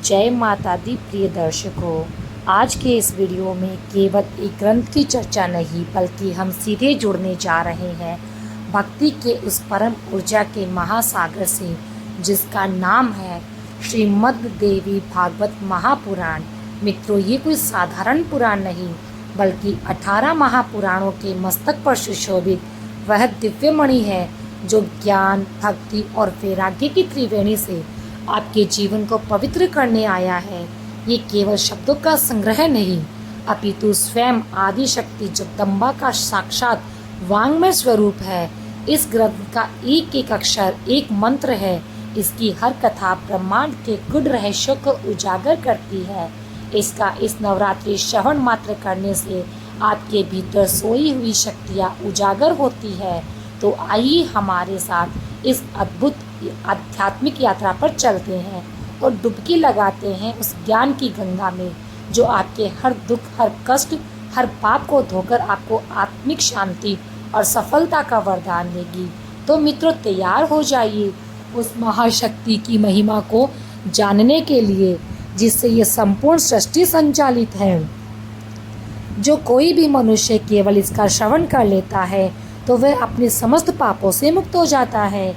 जय माता दी प्रिय दर्शकों, आज के इस वीडियो में केवल एक ग्रंथ की चर्चा नहीं बल्कि हम सीधे जुड़ने जा रहे हैं भक्ति के उस परम ऊर्जा के महासागर से जिसका नाम है श्रीमद् देवी भागवत महापुराण। मित्रों, ये कोई साधारण पुराण नहीं बल्कि 18 महापुराणों के मस्तक पर सुशोभित वह दिव्यमणि है जो ज्ञान, भक्ति और वैराग्य की त्रिवेणी से आपके जीवन को पवित्र करने आया है। ये केवल शब्दों का संग्रह नहीं अपितु स्वयं आदि शक्ति जगदम्बा का साक्षात वांग्मय स्वरूप है। इस ग्रंथ का एक एक अक्षर एक मंत्र है। इसकी हर कथा ब्रह्मांड के गूढ़ रहस्यों को उजागर करती है। इसका इस नवरात्रि श्रवण मात्र करने से आपके भीतर सोई हुई शक्तियाँ उजागर होती है। तो आइए हमारे साथ इस अद्भुत आध्यात्मिक यात्रा पर चलते हैं और डुबकी लगाते हैं उस ज्ञान की गंगा में जो आपके हर दुख, हर कष्ट, हर पाप को धोकर आपको आत्मिक शांति और सफलता का वरदान देगी। तो मित्रों, तैयार हो जाइए उस महाशक्ति की महिमा को जानने के लिए जिससे ये संपूर्ण सृष्टि संचालित है। जो कोई भी मनुष्य केवल इसका श्रवण कर लेता है तो वह अपने समस्त पापों से मुक्त हो जाता है।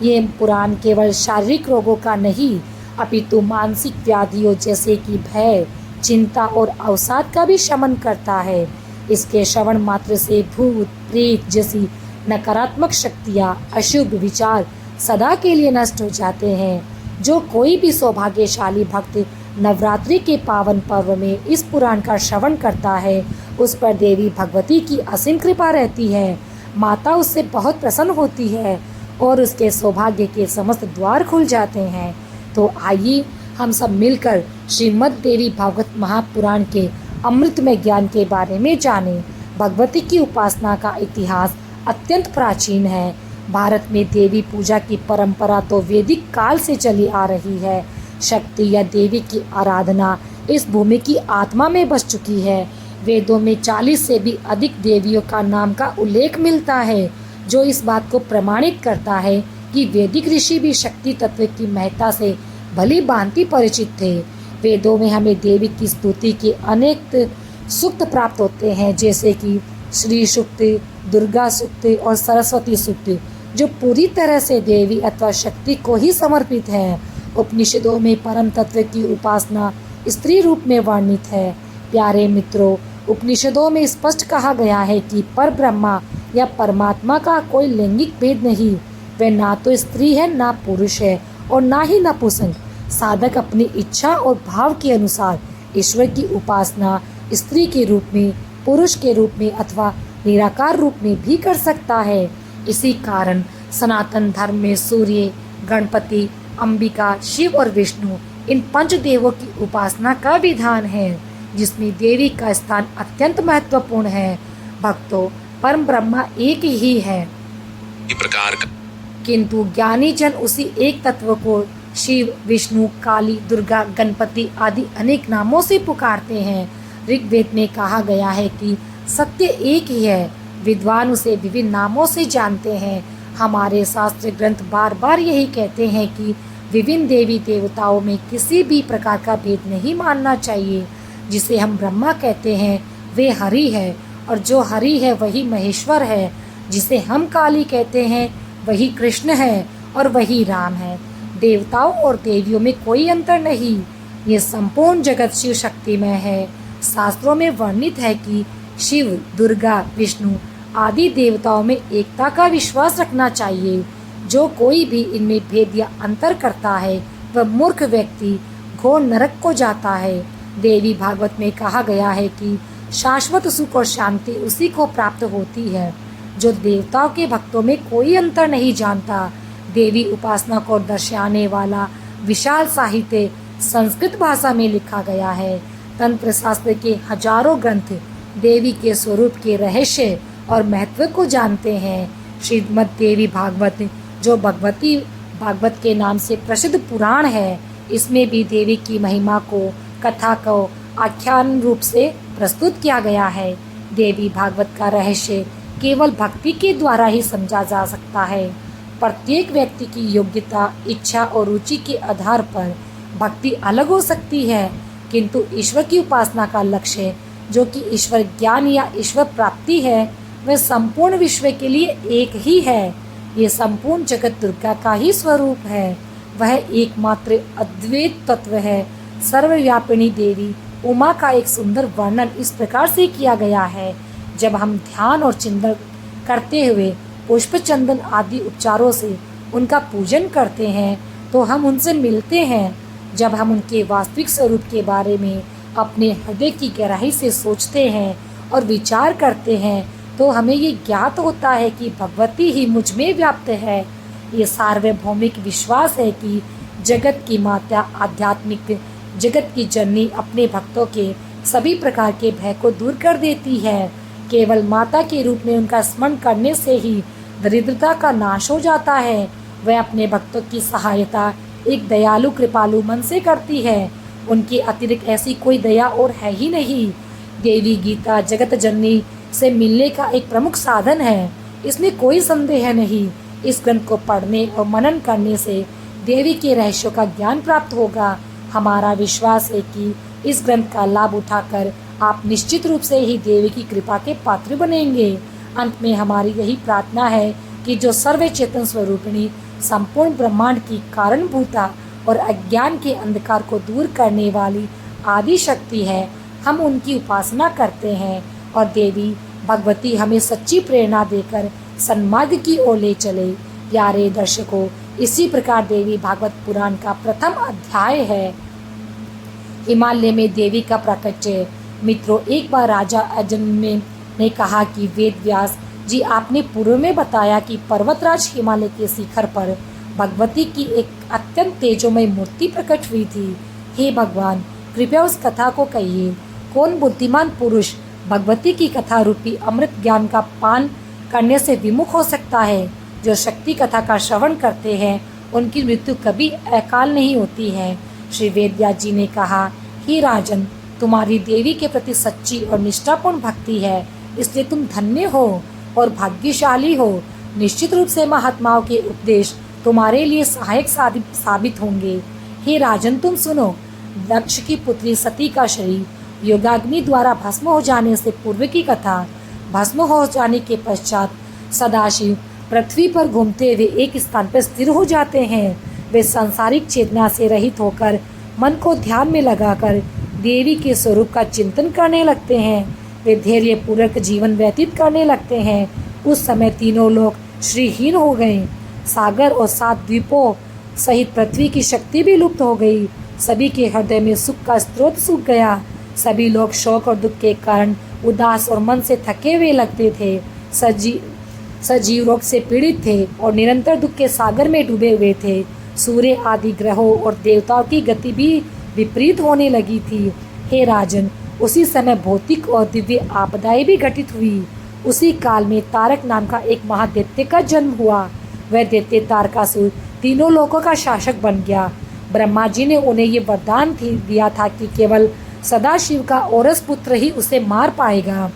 ये पुराण केवल शारीरिक रोगों का नहीं अपितु मानसिक व्याधियों जैसे कि भय, चिंता और अवसाद का भी शमन करता है। इसके श्रवण मात्र से भूत प्रेत जैसी नकारात्मक शक्तियाँ, अशुभ विचार सदा के लिए नष्ट हो जाते हैं। जो कोई भी सौभाग्यशाली भक्त नवरात्रि के पावन पर्व में इस पुराण का श्रवण करता है उस पर देवी भगवती की असीम कृपा रहती है। माता उससे बहुत प्रसन्न होती है और उसके सौभाग्य के समस्त द्वार खुल जाते हैं। तो आइए हम सब मिलकर श्रीमद् देवी भागवत महापुराण के अमृतमय ज्ञान के बारे में जानें। भगवती की उपासना का इतिहास अत्यंत प्राचीन है। भारत में देवी पूजा की परंपरा तो वैदिक काल से चली आ रही है। शक्ति या देवी की आराधना इस भूमि की आत्मा में बस चुकी है। वेदों में 40 से भी अधिक देवियों का नाम का उल्लेख मिलता है जो इस बात को प्रमाणित करता है कि वैदिक ऋषि भी शक्ति तत्व की महत्ता से भली भांति परिचित थे। वेदों में हमें देवी की स्तुति के अनेक सूक्त प्राप्त होते हैं जैसे कि श्री सूक्त, दुर्गा सूक्त और सरस्वती सूक्त जो पूरी तरह से देवी अथवा शक्ति को ही समर्पित है। उपनिषदों में परम तत्व की उपासना स्त्री रूप में वर्णित है। प्यारे मित्रों, उपनिषदों में स्पष्ट कहा गया है कि पर ब्रह्मा या परमात्मा का कोई लैंगिक भेद नहीं। वह ना तो स्त्री है, ना पुरुष है और ना ही नपुंसक। साधक अपनी इच्छा और भाव के अनुसार ईश्वर की उपासना स्त्री के रूप में, पुरुष के रूप में अथवा निराकार रूप में भी कर सकता है। इसी कारण सनातन धर्म में सूर्य, गणपति, अंबिका, शिव और विष्णु इन पंच देवों की उपासना का विधान है जिसमें देवी का स्थान अत्यंत महत्वपूर्ण है। भक्तों, परम ब्रह्मा एक ही है प्रकार किंतु ज्ञानी जन उसी एक तत्व को शिव, विष्णु, काली, दुर्गा, गणपति आदि अनेक नामों से पुकारते हैं। ऋग्वेद में कहा गया है कि सत्य एक ही है, विद्वान उसे विभिन्न नामों से जानते हैं। हमारे शास्त्र ग्रंथ बार बार यही कहते हैं कि विभिन्न देवी देवताओं में किसी भी प्रकार का भेद नहीं मानना चाहिए। जिसे हम ब्रह्मा कहते हैं वे हरि है और जो हरि है वही महेश्वर है। जिसे हम काली कहते हैं वही कृष्ण है और वही राम है। देवताओं और देवियों में कोई अंतर नहीं। ये संपूर्ण जगत शिव शक्तिमय है। शास्त्रों में वर्णित है कि शिव, दुर्गा, विष्णु आदि देवताओं में एकता का विश्वास रखना चाहिए। जो कोई भी इनमें भेद या अंतर करता है वह मूर्ख व्यक्ति घोर नरक को जाता है। देवी भागवत में कहा गया है कि शाश्वत सुख और शांति उसी को प्राप्त होती है जो देवताओं के भक्तों में कोई अंतर नहीं जानता। देवी उपासना को दर्शाने वाला विशाल साहित्य संस्कृत भाषा में लिखा गया है। तंत्र शास्त्र के हजारों ग्रंथ देवी के स्वरूप के रहस्य और महत्व को जानते हैं। श्रीमद् देवी भागवत जो भगवती भागवत के नाम से प्रसिद्ध पुराण है, इसमें भी देवी की महिमा को, कथा को आख्यान रूप से प्रस्तुत किया गया है। देवी भागवत का रहस्य केवल भक्ति के द्वारा ही समझा जा सकता है। प्रत्येक व्यक्ति की योग्यता, इच्छा और रुचि के आधार पर भक्ति अलग हो सकती है, किंतु ईश्वर की उपासना का लक्ष्य जो कि ईश्वर ज्ञान या ईश्वर प्राप्ति है, वह संपूर्ण विश्व के लिए एक ही है। ये संपूर्ण जगत दुर्गा का ही स्वरूप है। वह एकमात्र अद्वैत तत्व है। सर्वव्यापिनी देवी उमा का एक सुंदर वर्णन इस प्रकार से किया गया है। जब हम ध्यान और चिंतन करते हुए पुष्प चंदन आदि उपचारों से उनका पूजन करते हैं तो हम उनसे मिलते हैं। जब हम उनके वास्तविक स्वरूप के बारे में अपने हृदय की गहराई से सोचते हैं और विचार करते हैं तो हमें ये ज्ञात होता है कि भगवती ही मुझ में व्याप्त है। ये सार्वभौमिक विश्वास है कि जगत की माता, आध्यात्मिक जगत की जननी अपने भक्तों के सभी प्रकार के भय को दूर कर देती है। केवल माता के रूप में उनका स्मरण करने से ही दरिद्रता का नाश हो जाता है। वह अपने भक्तों की सहायता एक दयालु कृपालु मन से करती है। उनके अतिरिक्त ऐसी कोई दया और है ही नहीं। देवी गीता जगत जननी से मिलने का एक प्रमुख साधन है, इसमें कोई संदेह नहीं। इस ग्रंथ को पढ़ने और मनन करने से देवी के रहस्यों का ज्ञान प्राप्त होगा। हमारा विश्वास है कि इस ग्रंथ का लाभ उठाकर आप निश्चित रूप से ही देवी की कृपा के पात्र बनेंगे। अंत में हमारी यही प्रार्थना है कि जो सर्व चेतन स्वरूपिणी संपूर्ण ब्रह्मांड की कारणभूता और अज्ञान के अंधकार को दूर करने वाली आदि शक्ति है, हम उनकी उपासना करते हैं और देवी भगवती हमें सच्ची प्रेरणा देकर सन्मार्ग की ओर ले चले। प्यारे दर्शकों, इसी प्रकार देवी भागवत पुराण का प्रथम अध्याय है हिमालय में देवी का प्राकट्य। मित्रों, एक बार राजा अजन्मे ने कहा कि वेद व्यास जी, आपने पूर्व में बताया कि पर्वतराज हिमालय के शिखर पर भगवती की एक अत्यंत तेजोमय मूर्ति प्रकट हुई थी। हे भगवान, कृपया उस कथा को कहिए। कौन बुद्धिमान पुरुष भगवती की कथा रूपी अमृत ज्ञान का पान करने से विमुख हो सकता है? जो शक्ति कथा का श्रवण करते हैं उनकी मृत्यु कभी अकाल नहीं होती है। श्री वेदव्यास जी ने कहा, हे राजन, तुम्हारी देवी के प्रति सच्ची और निष्ठापूर्ण भक्ति है, इसलिए तुम धन्य हो और भाग्यशाली हो। निश्चित रूप से महात्माओं के उपदेश तुम्हारे लिए सहायक साबित होंगे। हे राजन, तुम सुनो। दक्ष की पुत्री सती का शरीर योगाग्नि द्वारा भस्म हो जाने से पूर्व की कथा। भस्म हो जाने के पश्चात सदाशिव पृथ्वी पर घूमते हुए एक स्थान पर स्थिर हो जाते हैं। वे सांसारिक चेतना से रहित होकर मन को ध्यान में लगाकर देवी के स्वरूप का चिंतन करने लगते हैं। वे धैर्य पूर्वक जीवन व्यतीत करने लगते हैं। उस समय तीनों लोग श्रीहीन हो गए। सागर और 7 द्वीपों सहित पृथ्वी की शक्ति भी लुप्त हो गई। सभी के हृदय में सुख का स्रोत सूख गया। सभी लोग शोक और दुख के कारण उदास और मन से थके हुए लगते थे। सजीव रोग से पीड़ित थे और निरंतर दुख के सागर में डूबे हुए थे। सूर्य आदि ग्रहों और देवताओं की गति भी विपरीत होने लगी थी। हे राजन, उसी समय भौतिक और दिव्य आपदाएं भी घटित हुई। उसी काल में तारक नाम का एक महादैत्य का जन्म हुआ। वह दैत्य तारकासुर तीनों लोकों का शासक बन गया। ब्रह्मा जी ने उन्हें ये वरदान दिया था कि केवल सदाशिव का औरस पुत्र ही उसे मार पाएगा,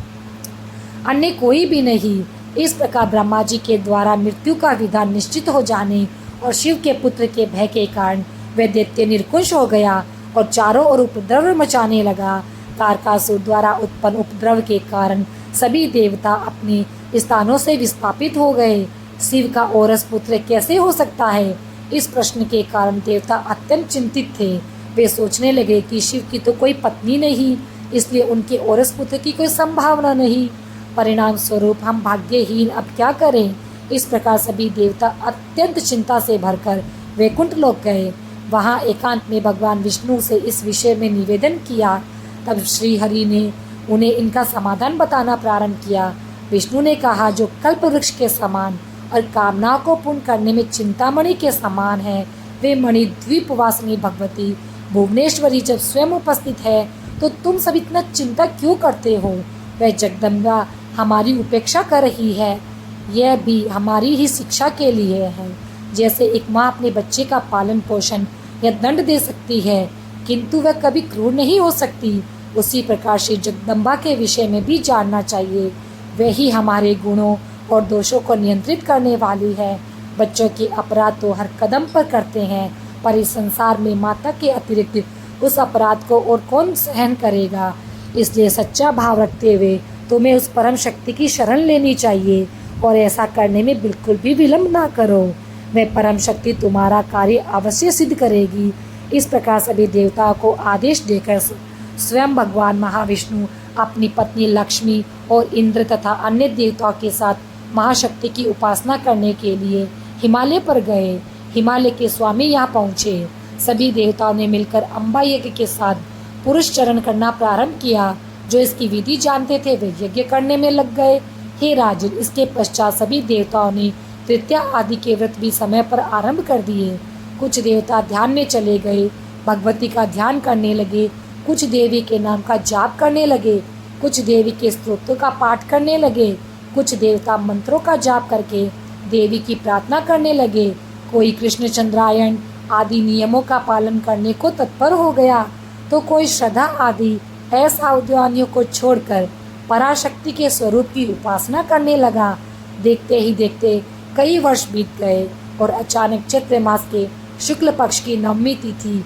अन्य कोई भी नहीं। इस प्रकार ब्रह्मा जी के द्वारा मृत्यु का विधान निश्चित हो जाने और शिव के पुत्र के भय के कारण वह दैत्य निर्कुंश हो गया और चारों ओर उपद्रव मचाने लगा। तारकासुर द्वारा उत्पन्न उपद्रव के कारण सभी देवता अपने स्थानों से विस्थापित हो गए। शिव का औरस पुत्र कैसे हो सकता है? इस प्रश्न के कारण देवता अत्यंत चिंतित थे। वे सोचने लगे कि शिव की तो कोई पत्नी नहीं, इसलिए उनके औरस पुत्र की कोई संभावना नहीं। परिणाम स्वरूप हम भाग्यहीन अब क्या करें? इस प्रकार सभी देवता अत्यंत चिंता से भरकर वैकुंठ लोक गए। वहाँ एकांत में भगवान विष्णु से इस विषय में निवेदन किया। तब श्री हरि ने उन्हें इनका समाधान बताना प्रारंभ किया। विष्णु ने कहा, जो कल्प वृक्ष के समान और कामनाओं को पूर्ण करने में चिंतामणि के समान है, वे मणि द्वीपवासिनी भगवती भुवनेश्वरी जब स्वयं उपस्थित है तो तुम सब इतना चिंता क्यों करते हो? वह जगदम्बा हमारी उपेक्षा कर रही है। यह भी हमारी ही शिक्षा के लिए है। जैसे एक माँ अपने बच्चे का पालन पोषण या दंड दे सकती है, किंतु वह कभी क्रूर नहीं हो सकती, उसी प्रकार श्री जगदम्बा के विषय में भी जानना चाहिए। वही हमारे गुणों और दोषों को नियंत्रित करने वाली है। बच्चों के अपराध तो हर कदम पर करते हैं पर इस संसार में माता के अतिरिक्त उस अपराध को और कौन सहन करेगा। इसलिए सच्चा भाव रखते हुए तुम्हें उस परम शक्ति की शरण लेनी चाहिए और ऐसा करने में बिल्कुल भी विलंब ना करो। वह परम शक्ति तुम्हारा कार्य अवश्य सिद्ध करेगी। इस प्रकार सभी देवताओं को आदेश देकर स्वयं भगवान महाविष्णु अपनी पत्नी लक्ष्मी और इंद्र तथा अन्य देवताओं के साथ महाशक्ति की उपासना करने के लिए हिमालय पर गए। हिमालय के स्वामी यहाँ पहुँचे। सभी देवताओं ने मिलकर अम्बा यज्ञ के साथ पुरुष चरण करना प्रारंभ किया। जो इसकी विधि जानते थे वे यज्ञ करने में लग गए। हे राजन, इसके पश्चात सभी देवताओं ने तृतीया आदि के व्रत भी समय पर आरंभ कर दिए। कुछ देवता ध्यान में चले गए, भगवती का ध्यान करने लगे। कुछ देवी के नाम का जाप करने लगे, कुछ देवी के स्तोत्रों का पाठ करने लगे, कुछ देवता मंत्रों का जाप करके देवी की प्रार्थना करने लगे। कोई कृष्ण चंद्रायण आदि नियमों का पालन करने को तत्पर हो गया, तो कोई श्रद्धा आदि असावधानियों को छोड़कर पराशक्ति के स्वरूप की उपासना करने लगा। देखते ही देखते कई वर्ष बीत गए और अचानक चैत्र मास के शुक्ल पक्ष की नवमी तिथि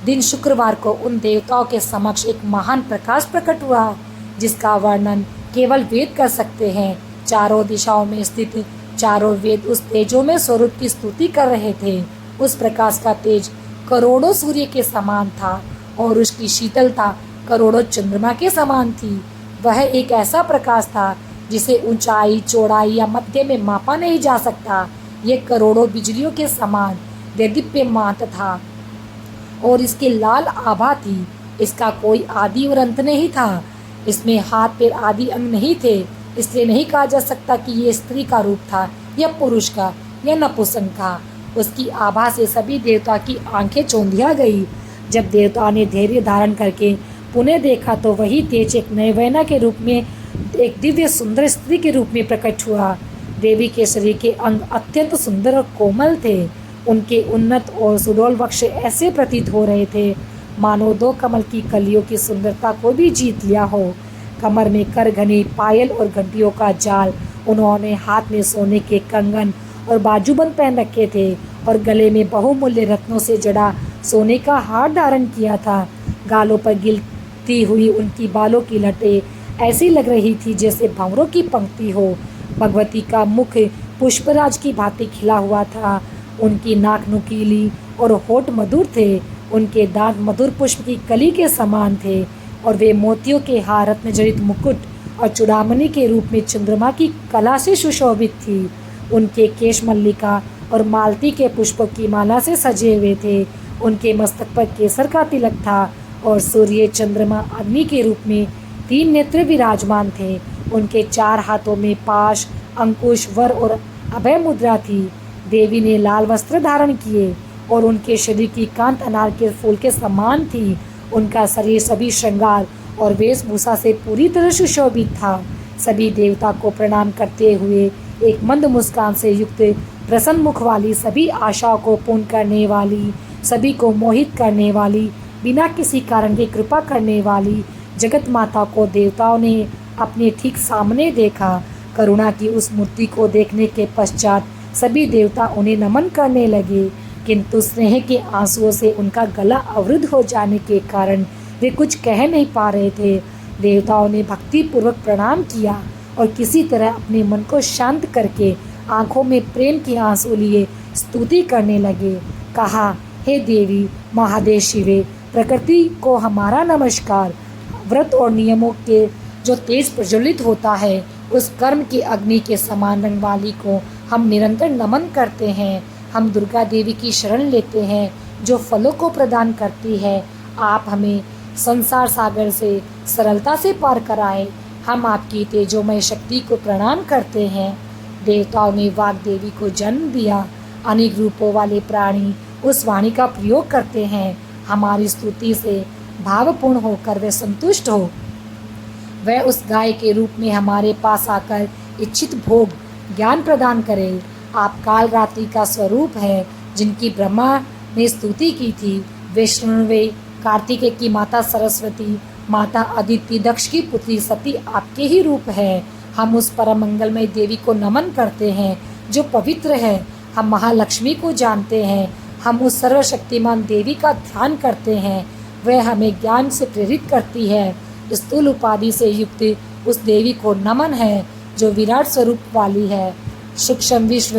दिन शुक्रवार को उन देवताओं के समक्ष एक महान प्रकाश प्रकट हुआ, जिसका वर्णन केवल वेद कर सकते हैं। चारों दिशाओं में स्थित चारों वेद उस तेजोमय स्वरूप की स्तुति कर रहे थे। उस प्रकाश का तेज करोड़ों सूर्य के समान था और उसकी शीतलता करोड़ों चंद्रमा के समान थी। वह एक ऐसा प्रकाश था जिसे ऊंचाई, चौड़ाई या मध्य में मापा नहीं जा सकता। ये करोड़ों बिजलियों के समान देदीप्यमान था और इसकी लाल आभा थी। इसका कोई आदि और अंत नहीं था। इसमें हाथ पैर आदि अंग नहीं थे, इसलिए नहीं कहा जा सकता कि ये स्त्री का रूप था या पुरुष का या नपुंसक का। उसकी आभा से सभी देवता की आंखें चौंधिया गई। जब देवताओं ने धैर्य धारण करके पुनः देखा तो वही तेज एक नयवैना के रूप में, एक दिव्य सुंदर स्त्री के रूप में प्रकट हुआ। देवी के शरीर के अंग अत्यंत सुंदर और कोमल थे। उनके उन्नत और सुडौल वक्ष ऐसे प्रतीत हो रहे थे मानो दो कमल की कलियों की सुंदरता को भी जीत लिया हो। कमर में करघनी, पायल और घंटियों का जाल। उन्होंने हाथ में सोने के कंगन और बाजूबंद पहन रखे थे और गले में बहुमूल्य रत्नों से जड़ा सोने का हार धारण किया था। गालों पर गिरती हुई उनकी बालों की लटें ऐसी लग रही थी जैसे भंवरों की पंक्ति हो। भगवती का मुख पुष्पराज की भांति खिला हुआ था। उनकी नाक नुकीली और होठ मधुर थे। उनके दांत मधुर पुष्प की कली के समान थे और वे मोतियों के हार, रत्न जड़ित मुकुट और चूड़ामणि के रूप में चंद्रमा की कला से सुशोभित थी। उनके केश मल्लिका और मालती के पुष्पों की माला से सजे हुए थे। उनके मस्तक पर केसर का तिलक था और सूर्य, चंद्रमा, अग्नि के रूप में 3 नेत्र विराजमान थे। उनके 4 हाथों में पाश, अंकुश, वर और अभय मुद्रा थी। देवी ने लाल वस्त्र धारण किए और उनके शरीर की कांत अनार के फूल के समान थी। उनका शरीर सभी श्रृंगार और वेशभूषा से पूरी तरह सुशोभित था। सभी देवता को प्रणाम करते हुए एक मंद मुस्कान से युक्त प्रसन्न मुख वाली, सभी आशाओं को पूर्ण करने वाली, सभी को मोहित करने वाली, बिना किसी कारण की कृपा करने वाली जगत माता को देवताओं ने अपने ठीक सामने देखा। करुणा की उस मूर्ति को देखने के पश्चात सभी देवता उन्हें नमन करने लगे, किंतु स्नेह के आंसुओं से उनका गला अवरुद्ध हो जाने के कारण वे कुछ कह नहीं पा रहे थे। देवताओं ने भक्ति पूर्वक प्रणाम किया और किसी तरह अपने मन को शांत करके आंखों में प्रेम के आंसू लिए स्तुति करने लगे। कहा, हे देवी महादेव शिवे, प्रकृति को हमारा नमस्कार। व्रत और नियमों के जो तेज प्रज्वलित होता है, उस कर्म की अग्नि के समान रंग वाली को हम निरंतर नमन करते हैं। हम दुर्गा देवी की शरण लेते हैं जो फलों को प्रदान करती है। आप हमें संसार सागर से सरलता से पार कराएं। हम आपकी तेजोमय शक्ति को प्रणाम करते हैं। देवताओं ने वाग देवी को जन्म दिया। अनेक रूपों वाले प्राणी उस वाणी का प्रयोग करते हैं। हमारी स्तुति से भावपूर्ण होकर वे संतुष्ट हो, वह उस गाय के रूप में हमारे पास आकर इच्छित भोग ज्ञान प्रदान करे। आप काल रात्रि का स्वरूप है जिनकी ब्रह्मा ने स्तुति की थी। वैष्णवे, कार्तिकेय की माता सरस्वती, माता अदिति, दक्ष की पुत्री सती आपके ही रूप है। हम उस परम मंगलमय देवी को नमन करते हैं जो पवित्र है। हम महालक्ष्मी को जानते हैं हम उस सर्वशक्तिमान देवी का ध्यान करते हैं। वह हमें ज्ञान से प्रेरित करती है। स्थूल उपाधि से युक्त उस देवी को नमन है जो विराट स्वरूप वाली है। सूक्ष्म विश्व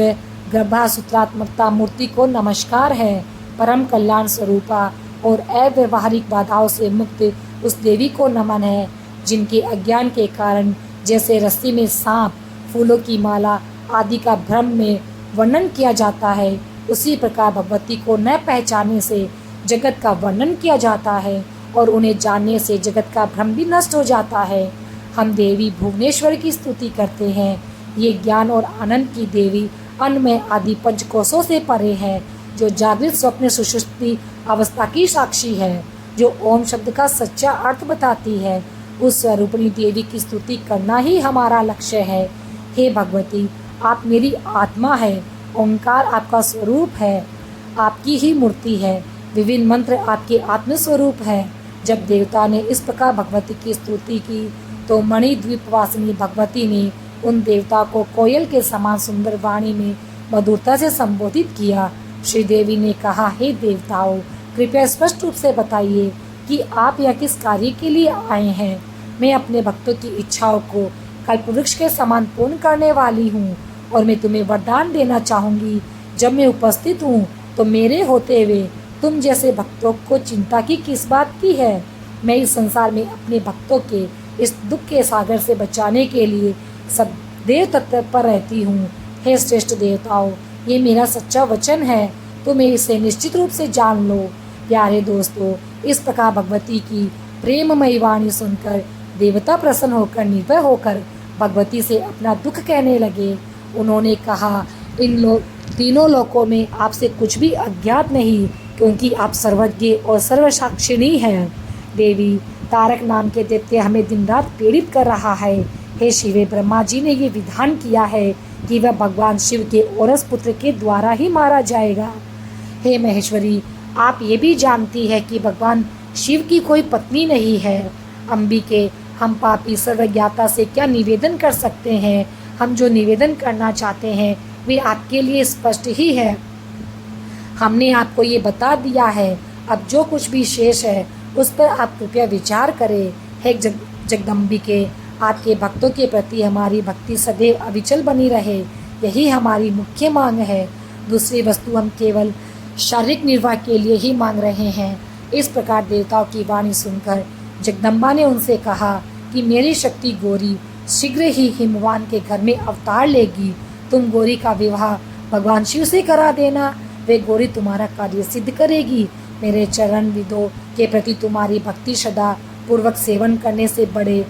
गर्भासूत्रात्मकता मूर्ति को नमस्कार है। परम कल्याण स्वरूपा और अव्यवहारिक बाधाओं से मुक्त उस देवी को नमन है जिनके अज्ञान के कारण जैसे रस्सी में सांप, फूलों की माला आदि का भ्रम में वर्णन किया जाता है, उसी प्रकार भगवती को न पहचानने से जगत का वर्णन किया जाता है और उन्हें जानने से जगत का भ्रम भी नष्ट हो जाता है। हम देवी भुवनेश्वर की स्तुति करते हैं। ये ज्ञान और आनंद की देवी अन्नमय आदि पंचकोशों से परे है, जो जागृत स्वप्न सुषुप्ति अवस्था की साक्षी है, जो ओम शब्द का सच्चा अर्थ बताती है। उस स्वरूपिणी देवी की स्तुति करना ही हमारा लक्ष्य है। हे भगवती, आप मेरी आत्मा है, ओंकार आपका स्वरूप है, आपकी ही मूर्ति है, विभिन्न मंत्र आपके आत्मस्वरूप है। जब देवता ने इस प्रकार भगवती की स्तुति की तो मणिद्वीपवासिनी भगवती ने उन देवता को कोयल के समान सुंदर वाणी में मधुरता से संबोधित किया। श्री देवी ने कहा, हे देवताओं, कृपया स्पष्ट रूप से बताइए कि आप यह किस कार्य के लिए आए हैं। मैं अपने भक्तों की इच्छाओं को कल्पवृक्ष के समान पूर्ण करने वाली हूँ और मैं तुम्हें वरदान देना चाहूँगी। जब मैं उपस्थित हूँ तो मेरे होते हुए तुम जैसे भक्तों को चिंता की किस बात की है। मैं इस संसार में अपने भक्तों के इस दुख के सागर से बचाने के लिए सदैव तत्पर रहती हूँ। हे श्रेष्ठ देवताओं, ये मेरा सच्चा वचन है, तुम्हें इसे निश्चित रूप से जान लो। प्यारे दोस्तों, इस प्रकार भगवती की प्रेममयी वाणी सुनकर देवता प्रसन्न होकर निर्भय होकर भगवती से अपना दुख कहने लगे। उन्होंने कहा, तीनों लोकों में आपसे कुछ भी अज्ञात नहीं, क्योंकि आप सर्वज्ञ और सर्वसाक्षिणी हैं। देवी, तारक नाम के दैत्य हमें दिन रात पीड़ित कर रहा है। हे शिवे, ब्रह्मा जी ने ये विधान किया है कि वह भगवान शिव के औरस पुत्र के द्वारा ही मारा जाएगा। हे महेश्वरी, आप ये भी जानती है कि भगवान शिव की कोई पत्नी नहीं है। अंबिके, हम पापी सर्वज्ञाता से क्या निवेदन कर सकते हैं। हम जो निवेदन करना चाहते हैं वे आपके लिए स्पष्ट ही है। हमने आपको ये बता दिया है। अब जो कुछ भी शेष है उस पर आप कृपया विचार करें। हे जगदम्बिके, आपके भक्तों के प्रति हमारी भक्ति सदैव अविचल बनी रहे, यही हमारी मुख्य मांग है। दूसरी वस्तु हम केवल शारीरिक निर्वाह के लिए ही मांग रहे हैं। इस प्रकार देवताओं की वाणी सुनकर जगदम्बा ने उनसे कहा कि मेरी शक्ति गौरी शीघ्र ही हिमवान के घर में अवतार लेगी। तुम गौरी का विवाह भगवान शिव से करा देना, वे गौरी तुम्हारा कार्य सिद्ध करेगी। मेरे चरण विदों के प्रति तुम्हारी भक्ति श्रद्धा पूर्वक सेवन करने से बड़े